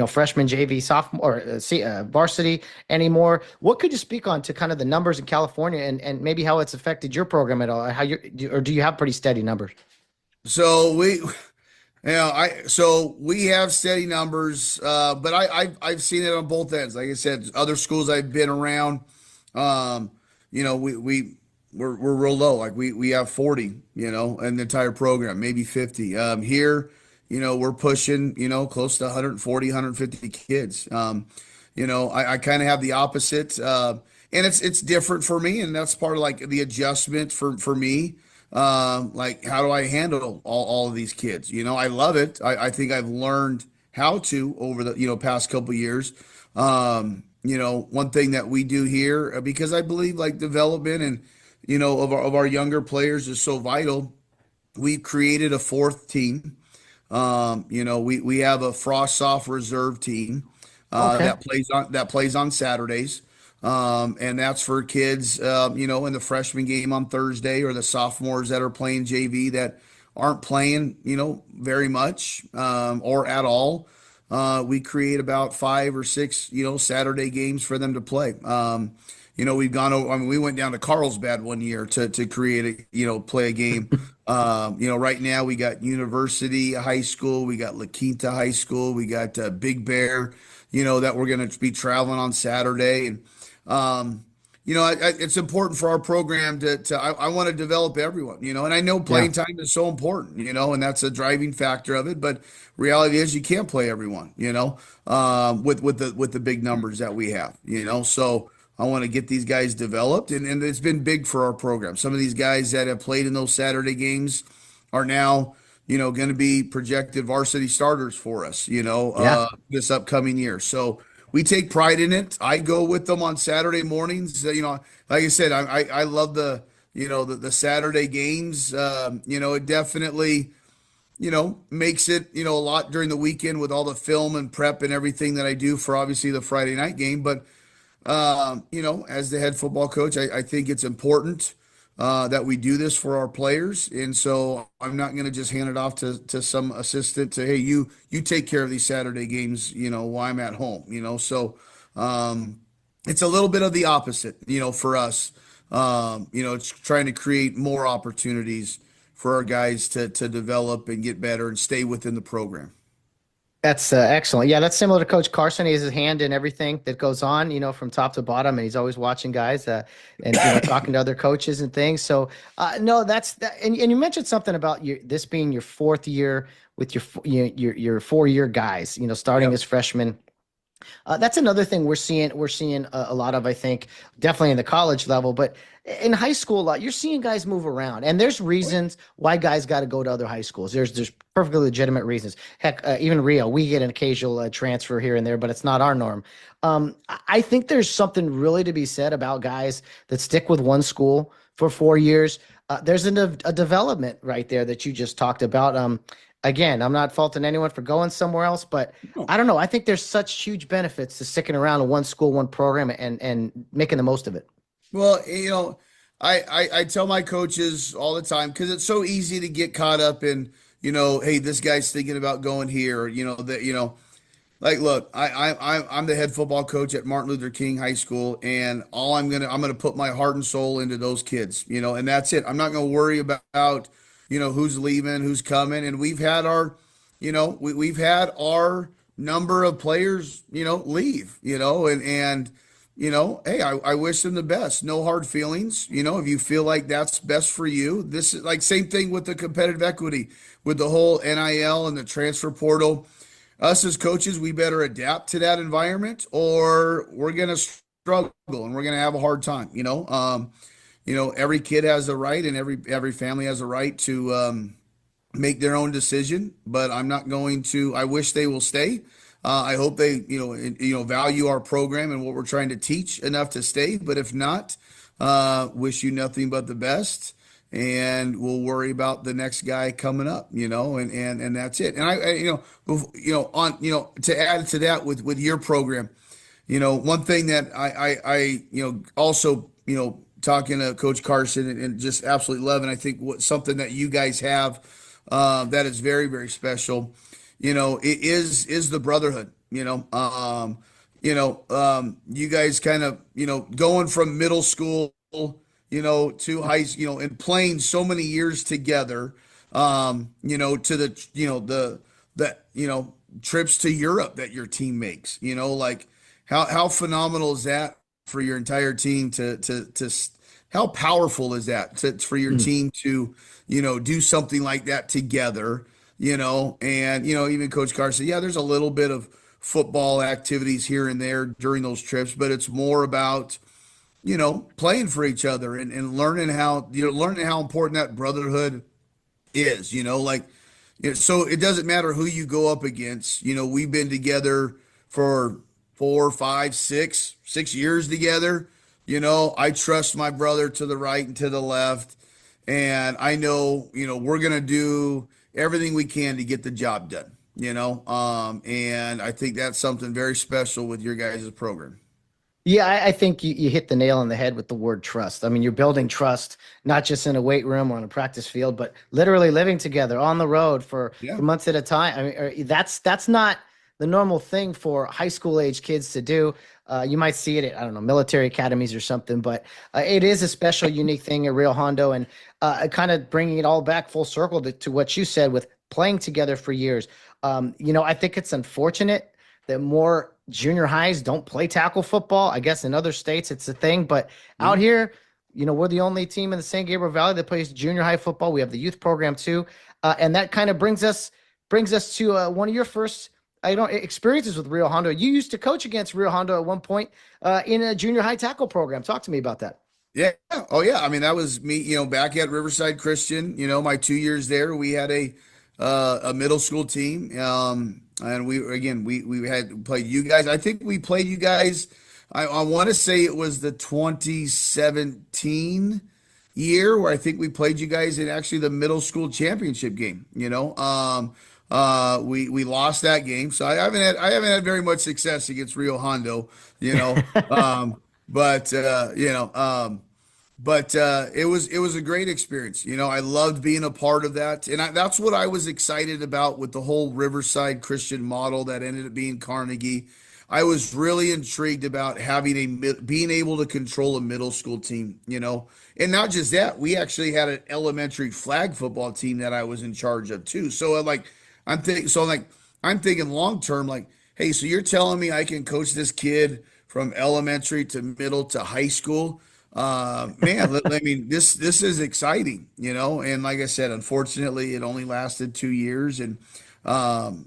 freshman, JV, sophomore, or varsity anymore. What could you speak on to kind of the numbers in California, and maybe how it's affected your program at all? Or do you have pretty steady numbers? So we have steady numbers, but I've seen it on both ends. Like I said, other schools I've been around, um, we're real low. Like we have 40, in the entire program, maybe 50. Here, we're pushing, close to 140, 150 kids. I kind of have the opposite, and it's different for me, and that's part of like the adjustment for me. Like how do I handle all of these kids? I love it. I think I've learned how to over the past couple years. One thing that we do here, because I believe like development and of our younger players is so vital. We created a fourth team. We have a Frost Soft reserve team Okay. that plays on Saturdays. And that's for kids, in the freshman game on Thursday, or the sophomores that are playing JV that aren't playing, very much, or at all. We create about 5 or 6, Saturday games for them to play. We've gone over, I mean, we went down to Carlsbad one year to create play a game. Right now we got University High School, we got La Quinta High School, we got Big Bear, that we're going to be traveling on Saturday. And, it's important for our program I want to develop everyone, and I know Yeah. playing time is so important, and that's a driving factor of it. But reality is you can't play everyone, with the big numbers that we have, so I want to get these guys developed, and it's been big for our program. Some of these guys that have played in those Saturday games are now, going to be projected varsity starters for us, Yeah. this upcoming year. So we take pride in it. I go with them on Saturday mornings. Like I said, I love the Saturday games. It definitely, makes it, a lot during the weekend with all the film and prep and everything that I do for obviously the Friday night game. But as the head football coach, I think it's important that we do this for our players, and so I'm not going to just hand it off to some assistant to, hey, you take care of these Saturday games, while I'm at home, So it's a little bit of the opposite, for us. It's trying to create more opportunities for our guys to develop and get better and stay within the program. That's excellent. Yeah, that's similar to Coach Carson. He has his hand in everything that goes on, from top to bottom, and he's always watching guys, and talking to other coaches and things. So, no, that's that. And you mentioned something about this being your fourth year with your 4 year guys, starting Yep. as freshmen. That's another thing we're seeing a lot of, I think, definitely in the college level, but in high school a lot. You're seeing guys move around, and there's reasons why guys got to go to other high schools. There's perfectly legitimate reasons. Heck, even Rio, we get an occasional transfer here and there, but it's not our norm. I think there's something really to be said about guys that stick with one school for 4 years. There's a development right there that you just talked about. Again, I'm not faulting anyone for going somewhere else, but I don't know. I think there's such huge benefits to sticking around in one school, one program, and making the most of it. Well, I tell my coaches all the time because it's so easy to get caught up in, hey, this guy's thinking about going here, like, look, I'm the head football coach at Martin Luther King High School, and I'm gonna put my heart and soul into those kids, and that's it. I'm not gonna worry about, who's leaving, who's coming, and we've had our, we've had our number of players, leave, hey, I wish them the best. No hard feelings. If you feel like that's best for you, this is like same thing with the competitive equity, with the whole NIL and the transfer portal. Us as coaches, we better adapt to that environment or we're going to struggle and we're going to have a hard time, every kid has a right and every family has a right to make their own decision, but I'm not going to. I wish they will stay. I hope they, value our program and what we're trying to teach enough to stay. But if not, wish you nothing but the best, and we'll worry about the next guy coming up, and that's it. And to add to that with your program, one thing that also, talking to Coach Carson and just absolutely loving, I think something that you guys have that is very, very special, it is the brotherhood, you guys kind of, going from middle school, to high, and playing so many years together, to the trips to Europe that your team makes, like how phenomenal is that for your entire team how powerful is that for your team to, do something like that together, and, even Coach Carson, yeah, there's a little bit of football activities here and there during those trips, but it's more about, playing for each other and learning how important that brotherhood is, like, so it doesn't matter who you go up against. We've been together for 4, 5, 6 years together. I trust my brother to the right and to the left. And I know, we're going to do everything we can to get the job done, and I think that's something very special with your guys' program. Yeah, I think you hit the nail on the head with the word trust. I mean, you're building trust, not just in a weight room or on a practice field, but literally living together on the road Yeah. for months at a time. I mean, that's not the normal thing for high school age kids to do. You might see it at, I don't know, military academies or something, but it is a special, unique thing at Rio Hondo, and kind of bringing it all back full circle to what you said with playing together for years. I think it's unfortunate that more junior highs don't play tackle football. I guess in other states it's a thing, but out here, we're the only team in the San Gabriel Valley that plays junior high football. We have the youth program too, and that kind of brings us to one of your first experiences with Rio Hondo. You used to coach against Rio Hondo at one point in a junior high tackle program. Talk to me about that. Yeah. Oh, yeah. I mean, that was me, back at Riverside Christian, my 2 years there, we had a middle school team. And we had played you guys. I think we played you guys. I want to say it was the 2017 year where I think we played you guys in actually the middle school championship game, we lost that game. So I haven't had very much success against Rio Hondo, but it was a great experience. I loved being a part of that, and that's what I was excited about with the whole Riverside Christian model that ended up being Carnegie. I was really intrigued about being able to control a middle school team, and not just that. We actually had an elementary flag football team that I was in charge of too. So I'm thinking long term, like, hey, so you're telling me I can coach this kid from elementary to middle to high school? Man, I mean, this is exciting, and like I said, unfortunately it only lasted 2 years, and it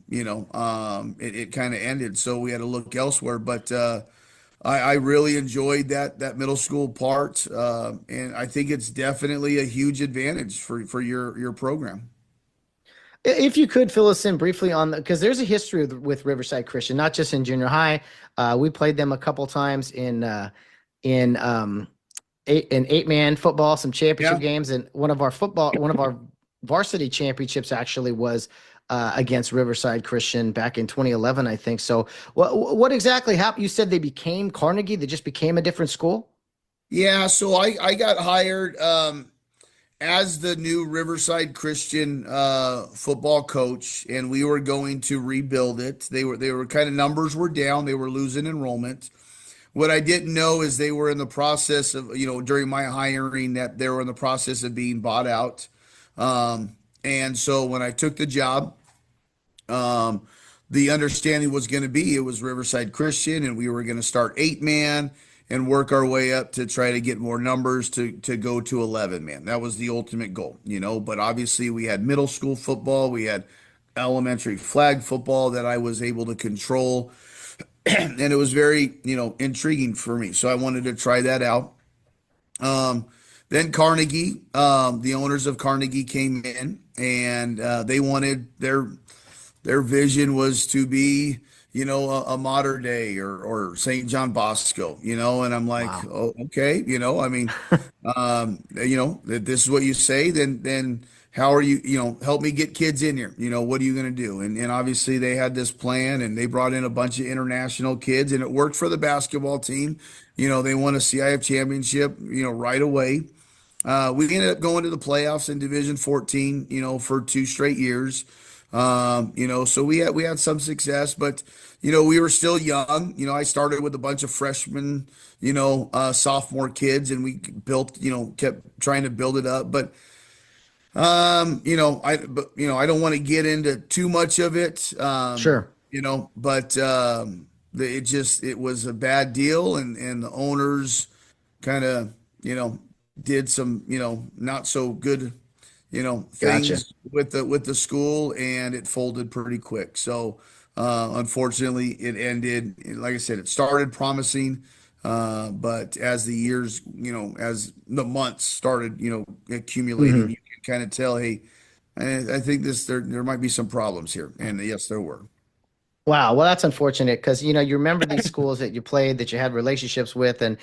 kind of ended, so we had to look elsewhere. But I really enjoyed that middle school part, and I think it's definitely a huge advantage for your program. If you could fill us in briefly on because there's a history with Riverside Christian, not just in junior high. We played them a couple times in eight-man football, some championship Yeah. games, and one of our varsity championships actually was against Riverside Christian back in 2011, I think. So, what exactly happened? You said they became Carnegie; they just became a different school. Yeah, so I got hired as the new Riverside Christian football coach, and we were going to rebuild it. They were kind of, numbers were down; they were losing enrollment. What I didn't know is they were in the process of, during my hiring, that they were in the process of being bought out. And so when I took the job, um, the understanding was going to be it was Riverside Christian, and we were going to start 8-man and work our way up to try to get more numbers to go to 11-man. That was the ultimate goal, you know. But obviously, we had middle school football, we had elementary flag football that I was able to control, and it was very, intriguing for me. So I wanted to try that out. Um, then Carnegie, the owners of Carnegie came in, and they wanted their vision was to be, a modern day or St. John Bosco, and I'm like, Wow. oh, okay, I mean, that this is what you say, then how are you, help me get kids in here, what are you going to do? And obviously they had this plan, and they brought in a bunch of international kids, and it worked for the basketball team. They won a CIF championship, right away. We ended up going to the playoffs in Division 14, for 2 straight years. So we had some success, but we were still young. I started with a bunch of freshmen, sophomore kids, and we built, kept trying to build it up. But I don't want to get into too much of it. Sure. But it was a bad deal, and the owners kind of, did some, not so good, Gotcha. things with the school, and it folded pretty quick. So unfortunately, it ended. Like I said, it started promising, but as the years, as the months started, accumulating, you can kind of tell, hey, I think there might be some problems here, and yes, there were. Wow, well, that's unfortunate because you remember these schools that you played, that you had relationships with, and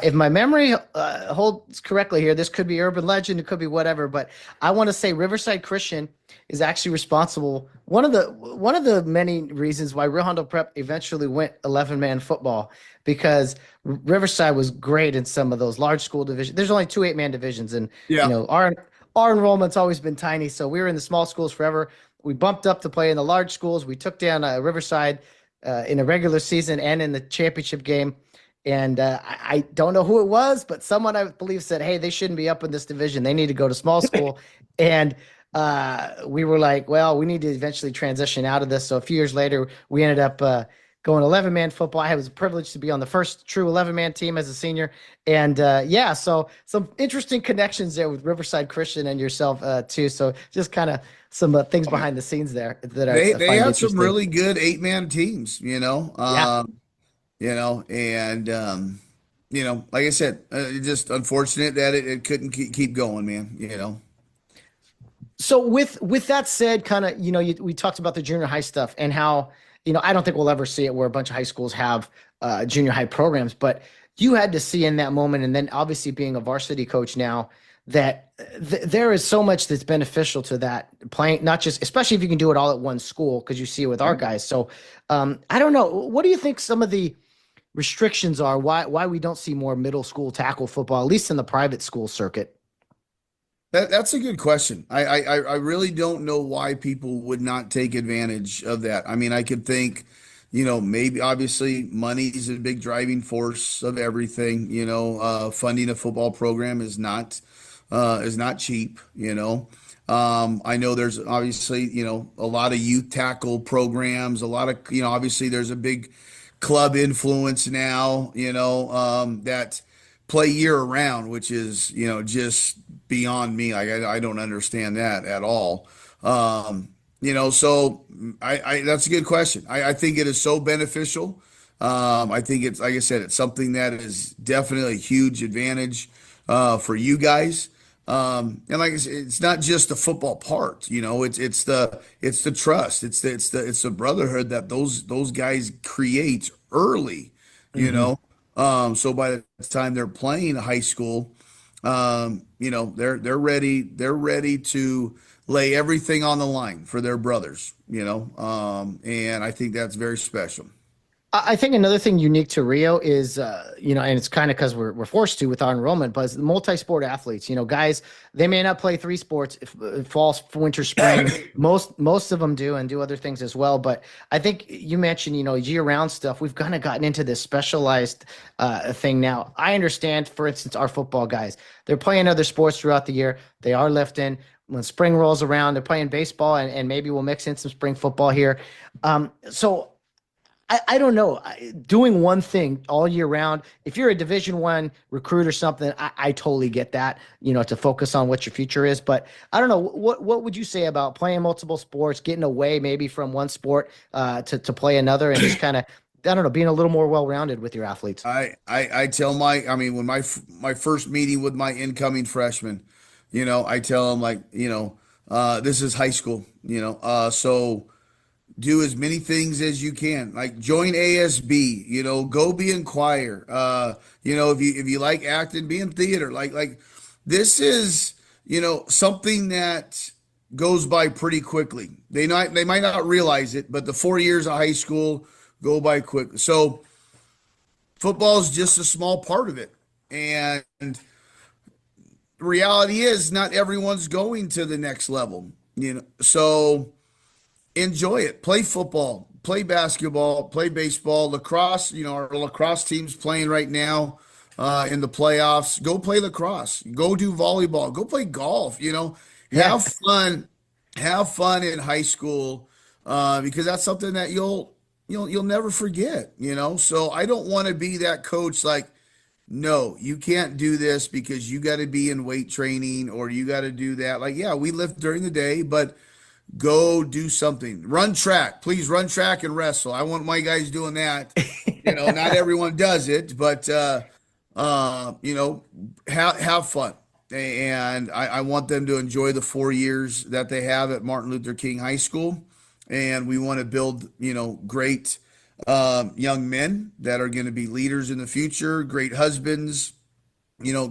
if my memory holds correctly here, this could be urban legend, it could be whatever, but I want to say Riverside Christian is actually responsible. One of the many reasons why Rio Hondo Prep eventually went 11-man football, because Riverside was great in some of those large school divisions. There's only two 8-man divisions, and Yeah. our enrollment's always been tiny, so we were in the small schools forever. We bumped up to play in the large schools. We took down Riverside in a regular season and in the championship game. And I don't know who it was, but someone I believe said, "Hey, they shouldn't be up in this division. They need to go to small school." And we were like, "Well, we need to eventually transition out of this." So a few years later, we ended up going 11-man football. I was privileged to be on the first true 11-man team as a senior. And yeah, so some interesting connections there with Riverside Christian and yourself too. So just kind of some things behind the scenes there that I They find had some interesting. really good 8-man teams, Yeah. and like I said, just unfortunate that it couldn't keep going, man. So with that said, kind of, we talked about the junior high stuff and how, I don't think we'll ever see it where a bunch of high schools have junior high programs, but you had to see in that moment, and then obviously being a varsity coach now, that there is so much that's beneficial to that playing, not just, especially if you can do it all at one school, because you see it with our guys. So I don't know. What do you think some of the restrictions are? Why we don't see more middle school tackle football, at least in the private school circuit? That's a good question. I really don't know why people would not take advantage of that. I mean, I could think, maybe obviously money is a big driving force of everything. Funding a football program is not cheap. I know there's obviously, a lot of youth tackle programs, a lot of, obviously there's a big club influence now, that play year round, which is, just beyond me. Like I don't understand that at all. So that's a good question. I think it is so beneficial. I think it's, like I said, it's something that is definitely a huge advantage for you guys. And like I said, it's not just the football part, it's the trust, it's the brotherhood that those guys create early, you Hmm. know. So by the time they're playing high school, they're ready to lay everything on the line for their brothers, and I think that's very special. I think another thing unique to Rio is, and it's kind of because we're forced to with our enrollment, but it's the multi-sport athletes. Guys, they may not play three sports, fall, winter, spring. Most of them do and do other things as well. But I think you mentioned, year-round stuff. We've kind of gotten into this specialized thing now. I understand, for instance, our football guys, they're playing other sports throughout the year. They are lifting. when spring rolls around, they're playing baseball, and maybe we'll mix in some spring football here. So I don't know. Doing one thing all year round, if you're a Division I recruit or something, I totally get that, to focus on what your future is. But I don't know. What would you say about playing multiple sports, getting away maybe from one sport to play another, and just kind of, I don't know, being a little more well-rounded with your athletes? I tell I mean, when my first meeting with my incoming freshmen, I tell them like, this is high school, so do as many things as you can. Like join ASB, go be in choir. If you like acting, be in theater. Like this is, something that goes by pretty quickly. They might not realize it, but the 4 years of high school go by quick. So football is just a small part of it. And the reality is not everyone's going to the next level, So enjoy it. Play football, play basketball, play baseball, lacrosse. Our lacrosse team's playing right now in the playoffs. Go play lacrosse. Go do volleyball. Go play golf. Yeah. Have fun. Have fun in high school because that's something that you'll never forget. So I don't want to be that coach like, no, you can't do this because you got to be in weight training or you got to do that. Like, yeah, we lift during the day, but go do something. Run track. Please run track and wrestle. I want my guys doing that. Not everyone does it, but have fun. And I want them to enjoy the 4 years that they have at Martin Luther King High School. And we want to build, great young men that are going to be leaders in the future, great husbands,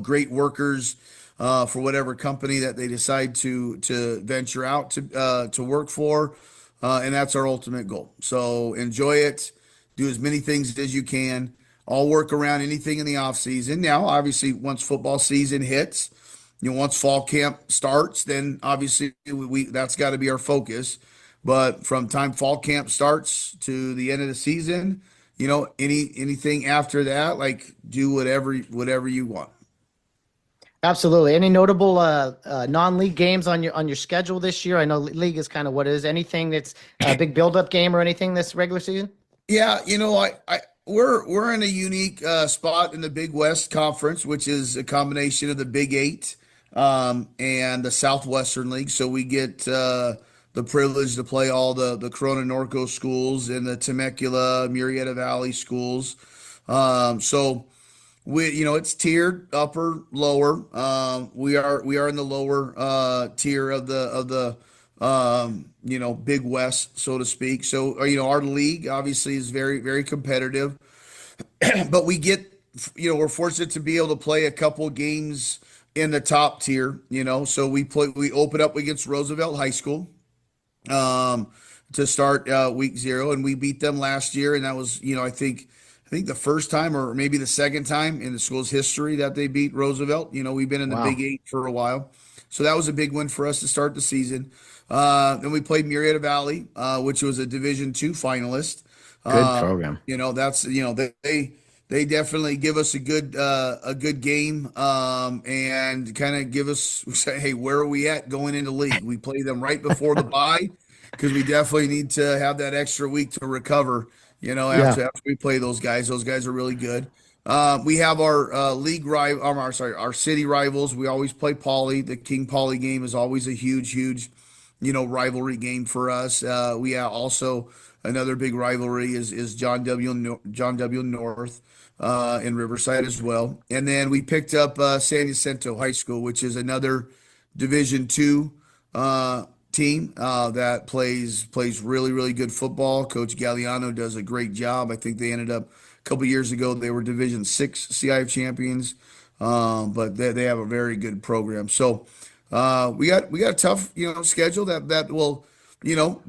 great workers for whatever company that they decide to venture out to work for, and that's our ultimate goal. So enjoy it, do as many things as you can. I'll work around anything in the off season. Now, obviously, once football season hits, once fall camp starts, then obviously we that's got to be our focus. But from time fall camp starts to the end of the season, anything after that, like do whatever you want. Absolutely. Any notable non-league games on your schedule this year? I know league is kind of what it is. Anything that's a big build-up game or anything this regular season? Yeah, we're in a unique spot in the Big West Conference, which is a combination of the Big Eight and the Southwestern League. So we get the privilege to play all the Corona Norco schools and the Temecula, Murrieta Valley schools. So it's tiered upper, lower. We are in the lower tier of the Big West, so to speak. So our league obviously is very very competitive, but we're fortunate to be able to play a couple games in the top tier. So we open up against Roosevelt High School to start week 0, and we beat them last year, and that was I think the first time or maybe the second time in the school's history that they beat Roosevelt. We've been in the Wow. Big Eight for a while. So that was a big win for us to start the season. Then we played Murrieta Valley, which was a Division II finalist. Good program. That's they definitely give us a good game and kind of give us say, hey, where are we at going into league? We play them right before the bye because we definitely need to have that extra week to recover. Yeah. After we play those guys are really good. We have our league rival, our city rivals. We always play Poly. The King Poly game is always a huge, rivalry game for us. We have also another big rivalry is John W. North in Riverside as well. And then we picked up San Jacinto High School, which is another Division II team that plays really really good football. Coach Galliano does a great job. I think they ended up a couple years ago they were Division 6 CIF champions, but they have a very good program. So we got a tough schedule that will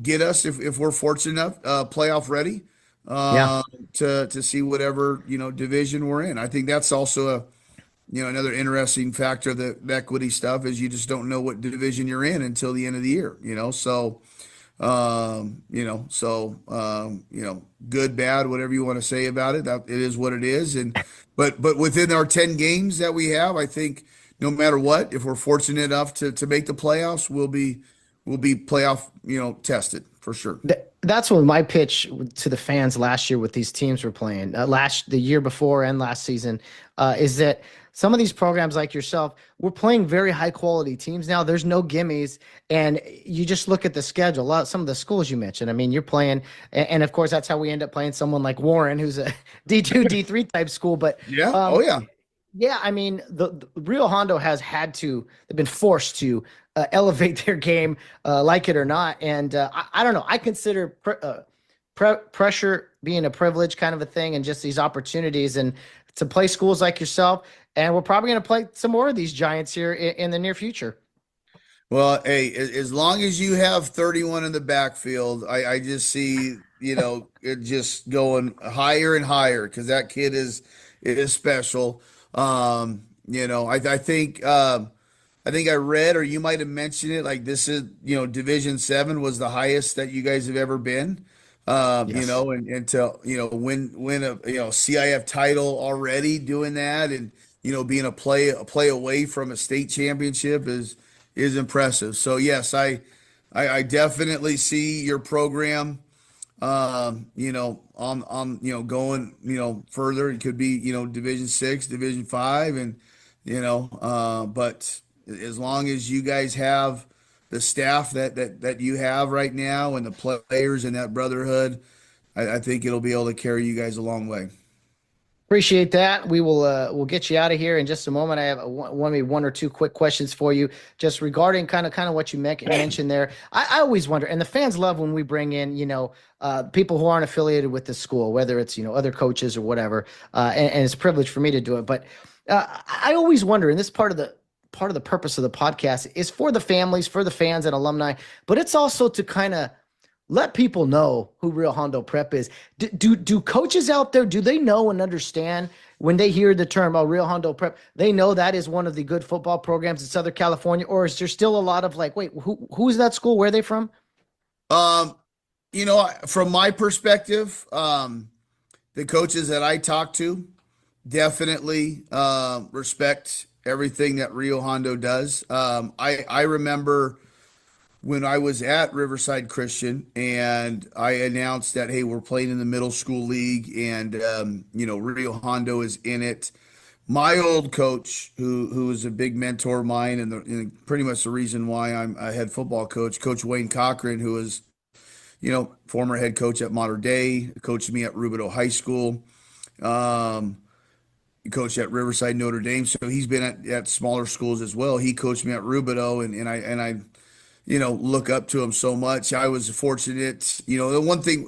get us if we're fortunate enough playoff ready Yeah. to see whatever division we're in. I think that's also another interesting factor of the equity stuff is you just don't know what division you're in until the end of the year, so good, bad, whatever you want to say about it, that it is what it is. But within our 10 games that we have, I think no matter what, if we're fortunate enough to make the playoffs, we'll be playoff, tested for sure. That's what my pitch to the fans last year with these teams we're playing, the year before and last season, is that some of these programs like yourself, we're playing very high quality teams now. There's no gimmies, and you just look at the schedule. Some of the schools you mentioned. I mean, you're playing, and of course that's how we end up playing someone like Warren, who's a D2, D3 type school. But Yeah. Oh um, yeah. yeah, I mean, the Rio Hondo has had to, they've been forced to elevate their game, like it or not. And I don't know. I consider pressure being a privilege kind of a thing, and just these opportunities and to play schools like yourself. And we're probably going to play some more of these giants here in the near future. Well, hey, as long as you have 31 in the backfield, I just see, it just going higher and higher because that kid is special. I think I read, or you might have mentioned it, like this is, Division 7 was the highest that you guys have ever been. Yes. And to, win a, CIF title already doing that, and, being a play away from a state championship is impressive. So yes, I definitely see your program, going, further. It could be, Division 6, Division 5, and, but as long as you guys have the staff that you have right now and the players and that brotherhood, I think it'll be able to carry you guys a long way. Appreciate that. We'll get you out of here in just a moment. I have maybe one or two quick questions for you, just regarding kind of what you mentioned there. I always wonder, and the fans love when we bring in people who aren't affiliated with the school, whether it's other coaches or whatever, and it's a privilege for me to do it. But I always wonder, and this part of the purpose of the podcast is for the families, for the fans and alumni, but it's also to kind of let people know who Rio Hondo Prep is. Do coaches out there, do they know and understand when they hear the term, Rio Hondo Prep, they know that is one of the good football programs in Southern California? Or is there still a lot of like, wait, who's that school? Where are they from? Um, from my perspective, the coaches that I talk to definitely respect everything that Rio Hondo does. I remember when I was at Riverside Christian and I announced that, hey, we're playing in the middle school league, and Rio Hondo is in it. My old coach, who is a big mentor of mine, and pretty much the reason why I'm a head football coach, Coach Wayne Cochran, who is former head coach at Mater Dei, coached me at Rubidoux High School. Um, he coached at Riverside Notre Dame, so he's been at smaller schools as well. He coached me at Rubidoux, and I look up to him so much. I was fortunate. The one thing,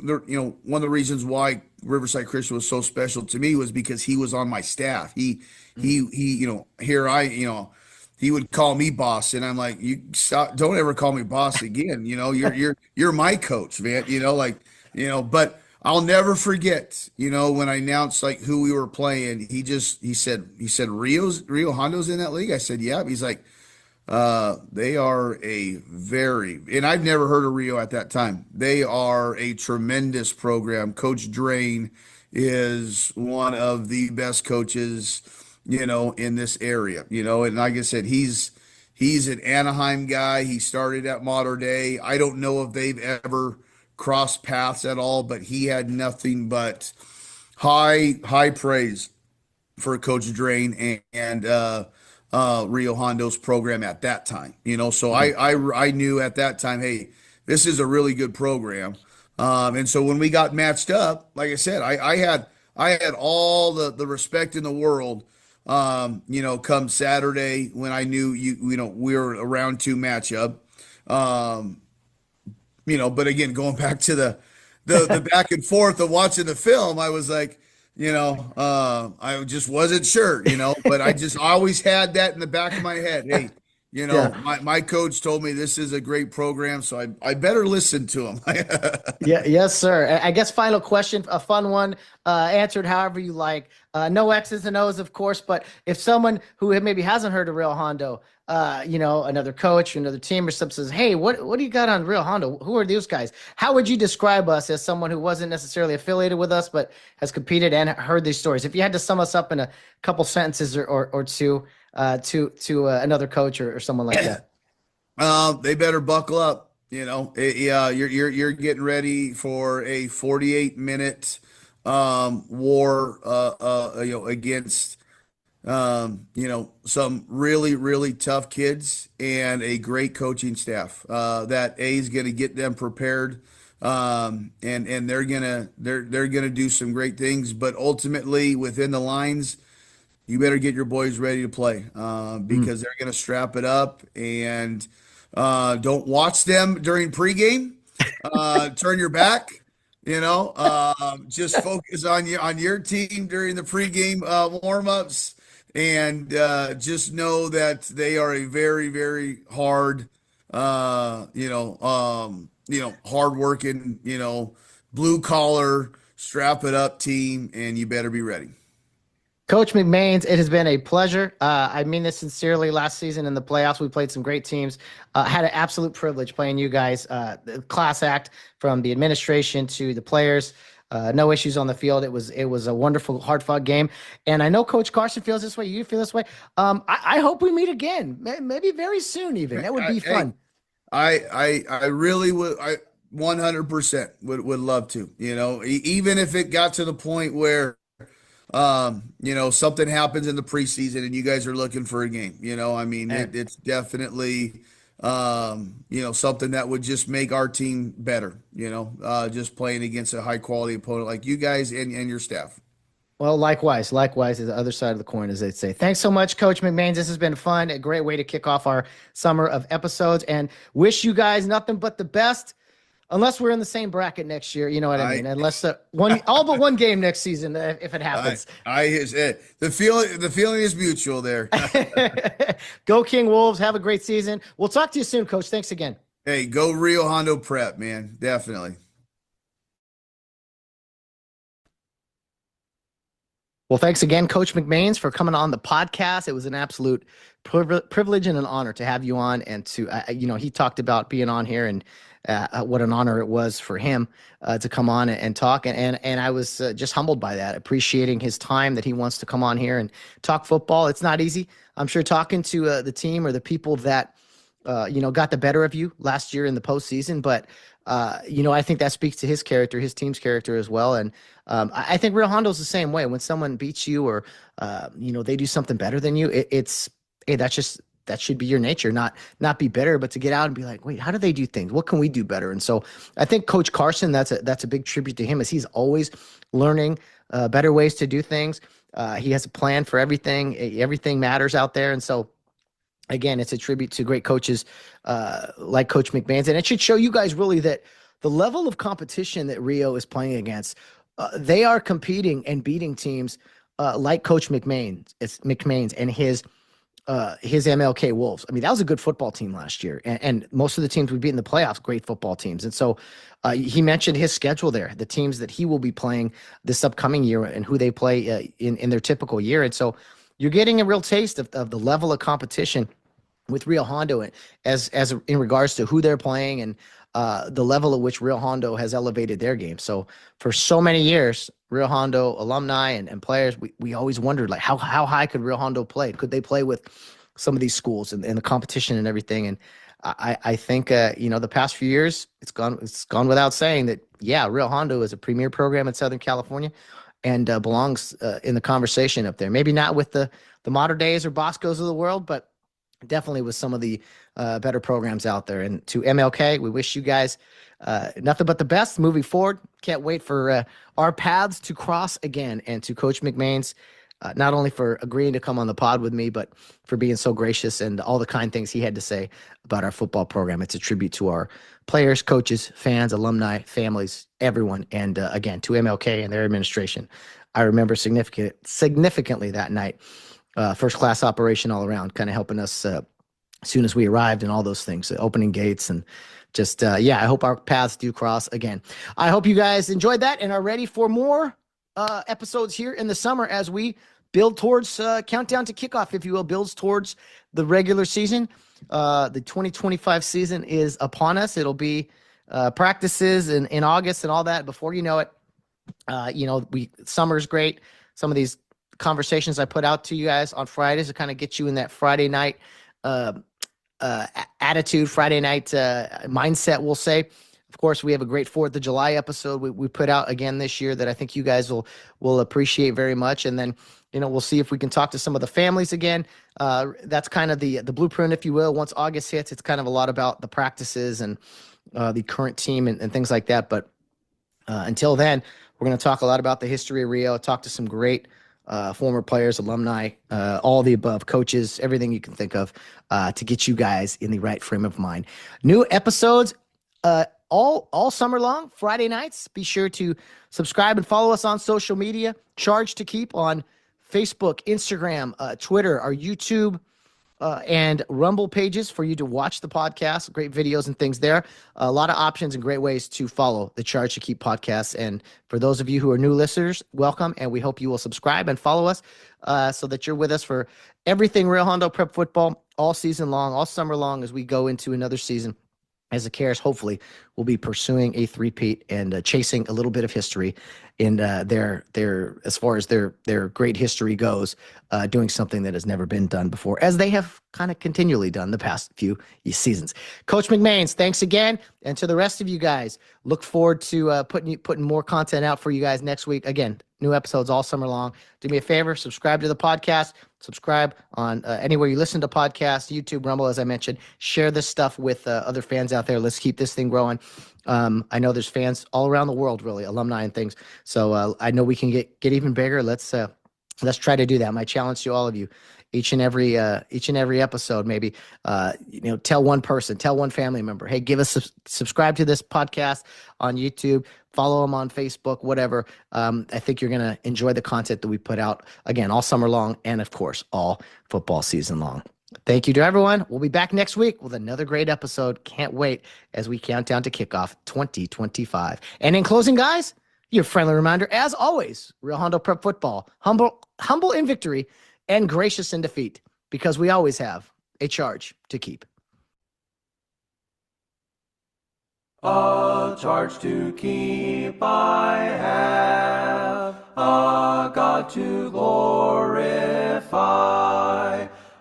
one of the reasons why Riverside Christian was so special to me was because he was on my staff. He would call me boss, and I'm like, you stop, don't ever call me boss again. You're my coach, man. But I'll never forget, when I announced like who we were playing, he said Rio Hondo's in that league. I said, yeah. He's like, they are and I've never heard of Rio at that time. They are a tremendous program. Coach Drain is one of the best coaches, in this area, and like I said, he's an Anaheim guy. He started at Mater Dei. I don't know if they've ever crossed paths at all, but he had nothing but high praise for Coach Drain and Rio Hondo's program at that time. So I knew at that time, hey, this is a really good program. And so when we got matched up, like I said, I had all the respect in the world. Come Saturday when I knew we were a round 2 matchup. Um, but again, going back to the back and forth of watching the film, I was like, I just wasn't sure, but I just always had that in the back of my head. Hey, Yeah. my coach told me this is a great program, so I better listen to him. Yeah, yes, sir. I guess final question, a fun one, answered however you like. No X's and O's, of course, but if someone who maybe hasn't heard of Real Hondo, another coach or another team or something says, hey, what do you got on Real Hondo? Who are those guys? How would you describe us as someone who wasn't necessarily affiliated with us, but has competed and heard these stories? If you had to sum us up in a couple sentences or two, to another coach or someone like that? They better buckle up. Yeah, you're getting ready for a 48-minute war, against some really, really tough kids and a great coaching staff that A is going to get them prepared. And they're gonna do some great things, but ultimately within the lines, you better get your boys ready to play Mm. because they're going to strap it up. And don't watch them during pregame. Turn your back. Just focus on your team during the pregame warmups, and just know that they are a very, very hard, hard working, blue collar, strap it up team, and you better be ready. Coach McMains, it has been a pleasure. I mean this sincerely. Last season in the playoffs, we played some great teams. Had an absolute privilege playing you guys. The class act from the administration to the players. No issues on the field. It was a wonderful, hard fought game. And I know Coach Carson feels this way. You feel this way. I hope we meet again. Maybe very soon. Even that would be Hey, fun. I really would. I 100% would love to. Even if it got to the point where something happens in the preseason and you guys are looking for a game. I mean, Man. it's definitely something that would just make our team better. Just playing against a high quality opponent like you guys and your staff. Well, likewise is the other side of the coin, as they'd say. Thanks so much, Coach McMains. This has been fun, a great way to kick off our summer of episodes, and wish you guys nothing but the best. Unless we're in the same bracket next year, you know what I I mean. Unless all but one game next season, if it I happens. the feeling is mutual there. Go King Wolves! Have a great season. We'll talk to you soon, Coach. Thanks again. Hey, go Rio Hondo Prep, man. Definitely. Well, thanks again, Coach McMains, for coming on the podcast. It was an absolute privilege and an honor to have you on. And he talked about being on here and what an honor it was for him to come on and talk. And I was just humbled by that, appreciating his time that he wants to come on here and talk football. It's not easy. I'm sure talking to the team or the people that got the better of you last year in the postseason. But, I think that speaks to his character, his team's character as well. And I think Rio Hondo's the same way. When someone beats you or, they do something better than you, hey, that should be your nature, not be bitter, but to get out and be like, wait, how do they do things? What can we do better? And so I think Coach Carson, that's a big tribute to him, as he's always learning better ways to do things. He has a plan for everything. Everything matters out there. And so, again, it's a tribute to great coaches like Coach McMains. And it should show you guys really that the level of competition that Rio is playing against, they are competing and beating teams like Coach McMains and his MLK Wolves. I mean, that was a good football team last year. And most of the teams we beat in the playoffs, great football teams. And so he mentioned his schedule there, the teams that he will be playing this upcoming year and who they play in their typical year. And so you're getting a real taste of the level of competition with Rio Hondo as in regards to who they're playing and the level at which Rio Hondo has elevated their game. So for so many years, Rio Hondo alumni and players, we always wondered, like, how high could Rio Hondo play? Could they play with some of these schools and the competition and everything? And I think the past few years, it's gone without saying that, yeah, Rio Hondo is a premier program in Southern California and belongs in the conversation up there. Maybe not with the Modern Days or Boscos of the world, but definitely with some of the better programs out there. And to MLK, we wish you guys nothing but the best moving forward. Can't wait for our paths to cross again. And to Coach McMains, not only for agreeing to come on the pod with me, but for being so gracious and all the kind things he had to say about our football program. It's a tribute to our players, coaches, fans, alumni, families, everyone. And again, to MLK and their administration. I remember significantly that night. First class operation all around, kind of helping us as soon as we arrived and all those things, opening gates and just, I hope our paths do cross again. I hope you guys enjoyed that and are ready for more episodes here in the summer as we build towards countdown to kickoff, if you will, builds towards the regular season. The 2025 season is upon us. It'll be practices in August and all that. Before you know it, summer's great. Some of these conversations I put out to you guys on Fridays to kind of get you in that Friday night attitude, Friday night mindset, we'll say. Of course, we have a great 4th of July episode we put out again this year that I think you guys will appreciate very much. And then, we'll see if we can talk to some of the families again. That's kind of the blueprint, if you will. Once August hits, it's kind of a lot about the practices and the current team and things like that. But until then, we're going to talk a lot about the history of Rio, talk to some great former players, alumni, all the above, coaches, everything you can think of to get you guys in the right frame of mind. New episodes all summer long, Friday nights. Be sure to subscribe and follow us on social media. Charge to Keep on Facebook, Instagram, Twitter, our YouTube, and Rumble pages for you to watch the podcast. Great videos and things there. A lot of options and great ways to follow the Charge to Keep podcast. And for those of you who are new listeners, welcome. And we hope you will subscribe and follow us so that you're with us for everything Rio Hondo Prep football all season long, all summer long, as we go into another season. As the Cares, hopefully, will be pursuing a three-peat and chasing a little bit of history in their as far as their great history goes, doing something that has never been done before, as they have kind of continually done the past few seasons. Coach McMains, thanks again, and to the rest of you guys, look forward to putting more content out for you guys next week. Again, new episodes all summer long. Do me a favor, subscribe to the podcast. Subscribe on anywhere you listen to podcasts, YouTube, Rumble, as I mentioned. Share this stuff with other fans out there. Let's keep this thing growing. I know there's fans all around the world, really, alumni and things. So I know we can get even bigger. Let's try to do that. My challenge to all of you, each and every episode, maybe, tell one person, tell one family member, hey, subscribe to this podcast on YouTube, follow them on Facebook, whatever. I think you're going to enjoy the content that we put out, again, all summer long and, of course, all football season long. Thank you to everyone. We'll be back next week with another great episode. Can't wait as we count down to kickoff 2025. And in closing, guys, your friendly reminder, as always, Rio Hondo Prep football, humble in victory and gracious in defeat, because we always have a charge to keep. A charge to keep I have, a God to glorify,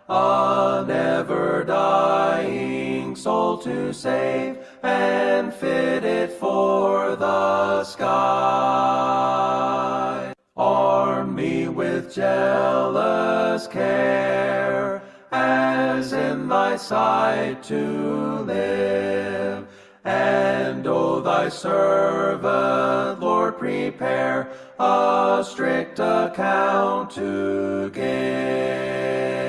a never-dying soul to save, and fit it for the sky. Arm me with jealous care, as in thy sight to live, and O thy servant, Lord, prepare a strict account to give.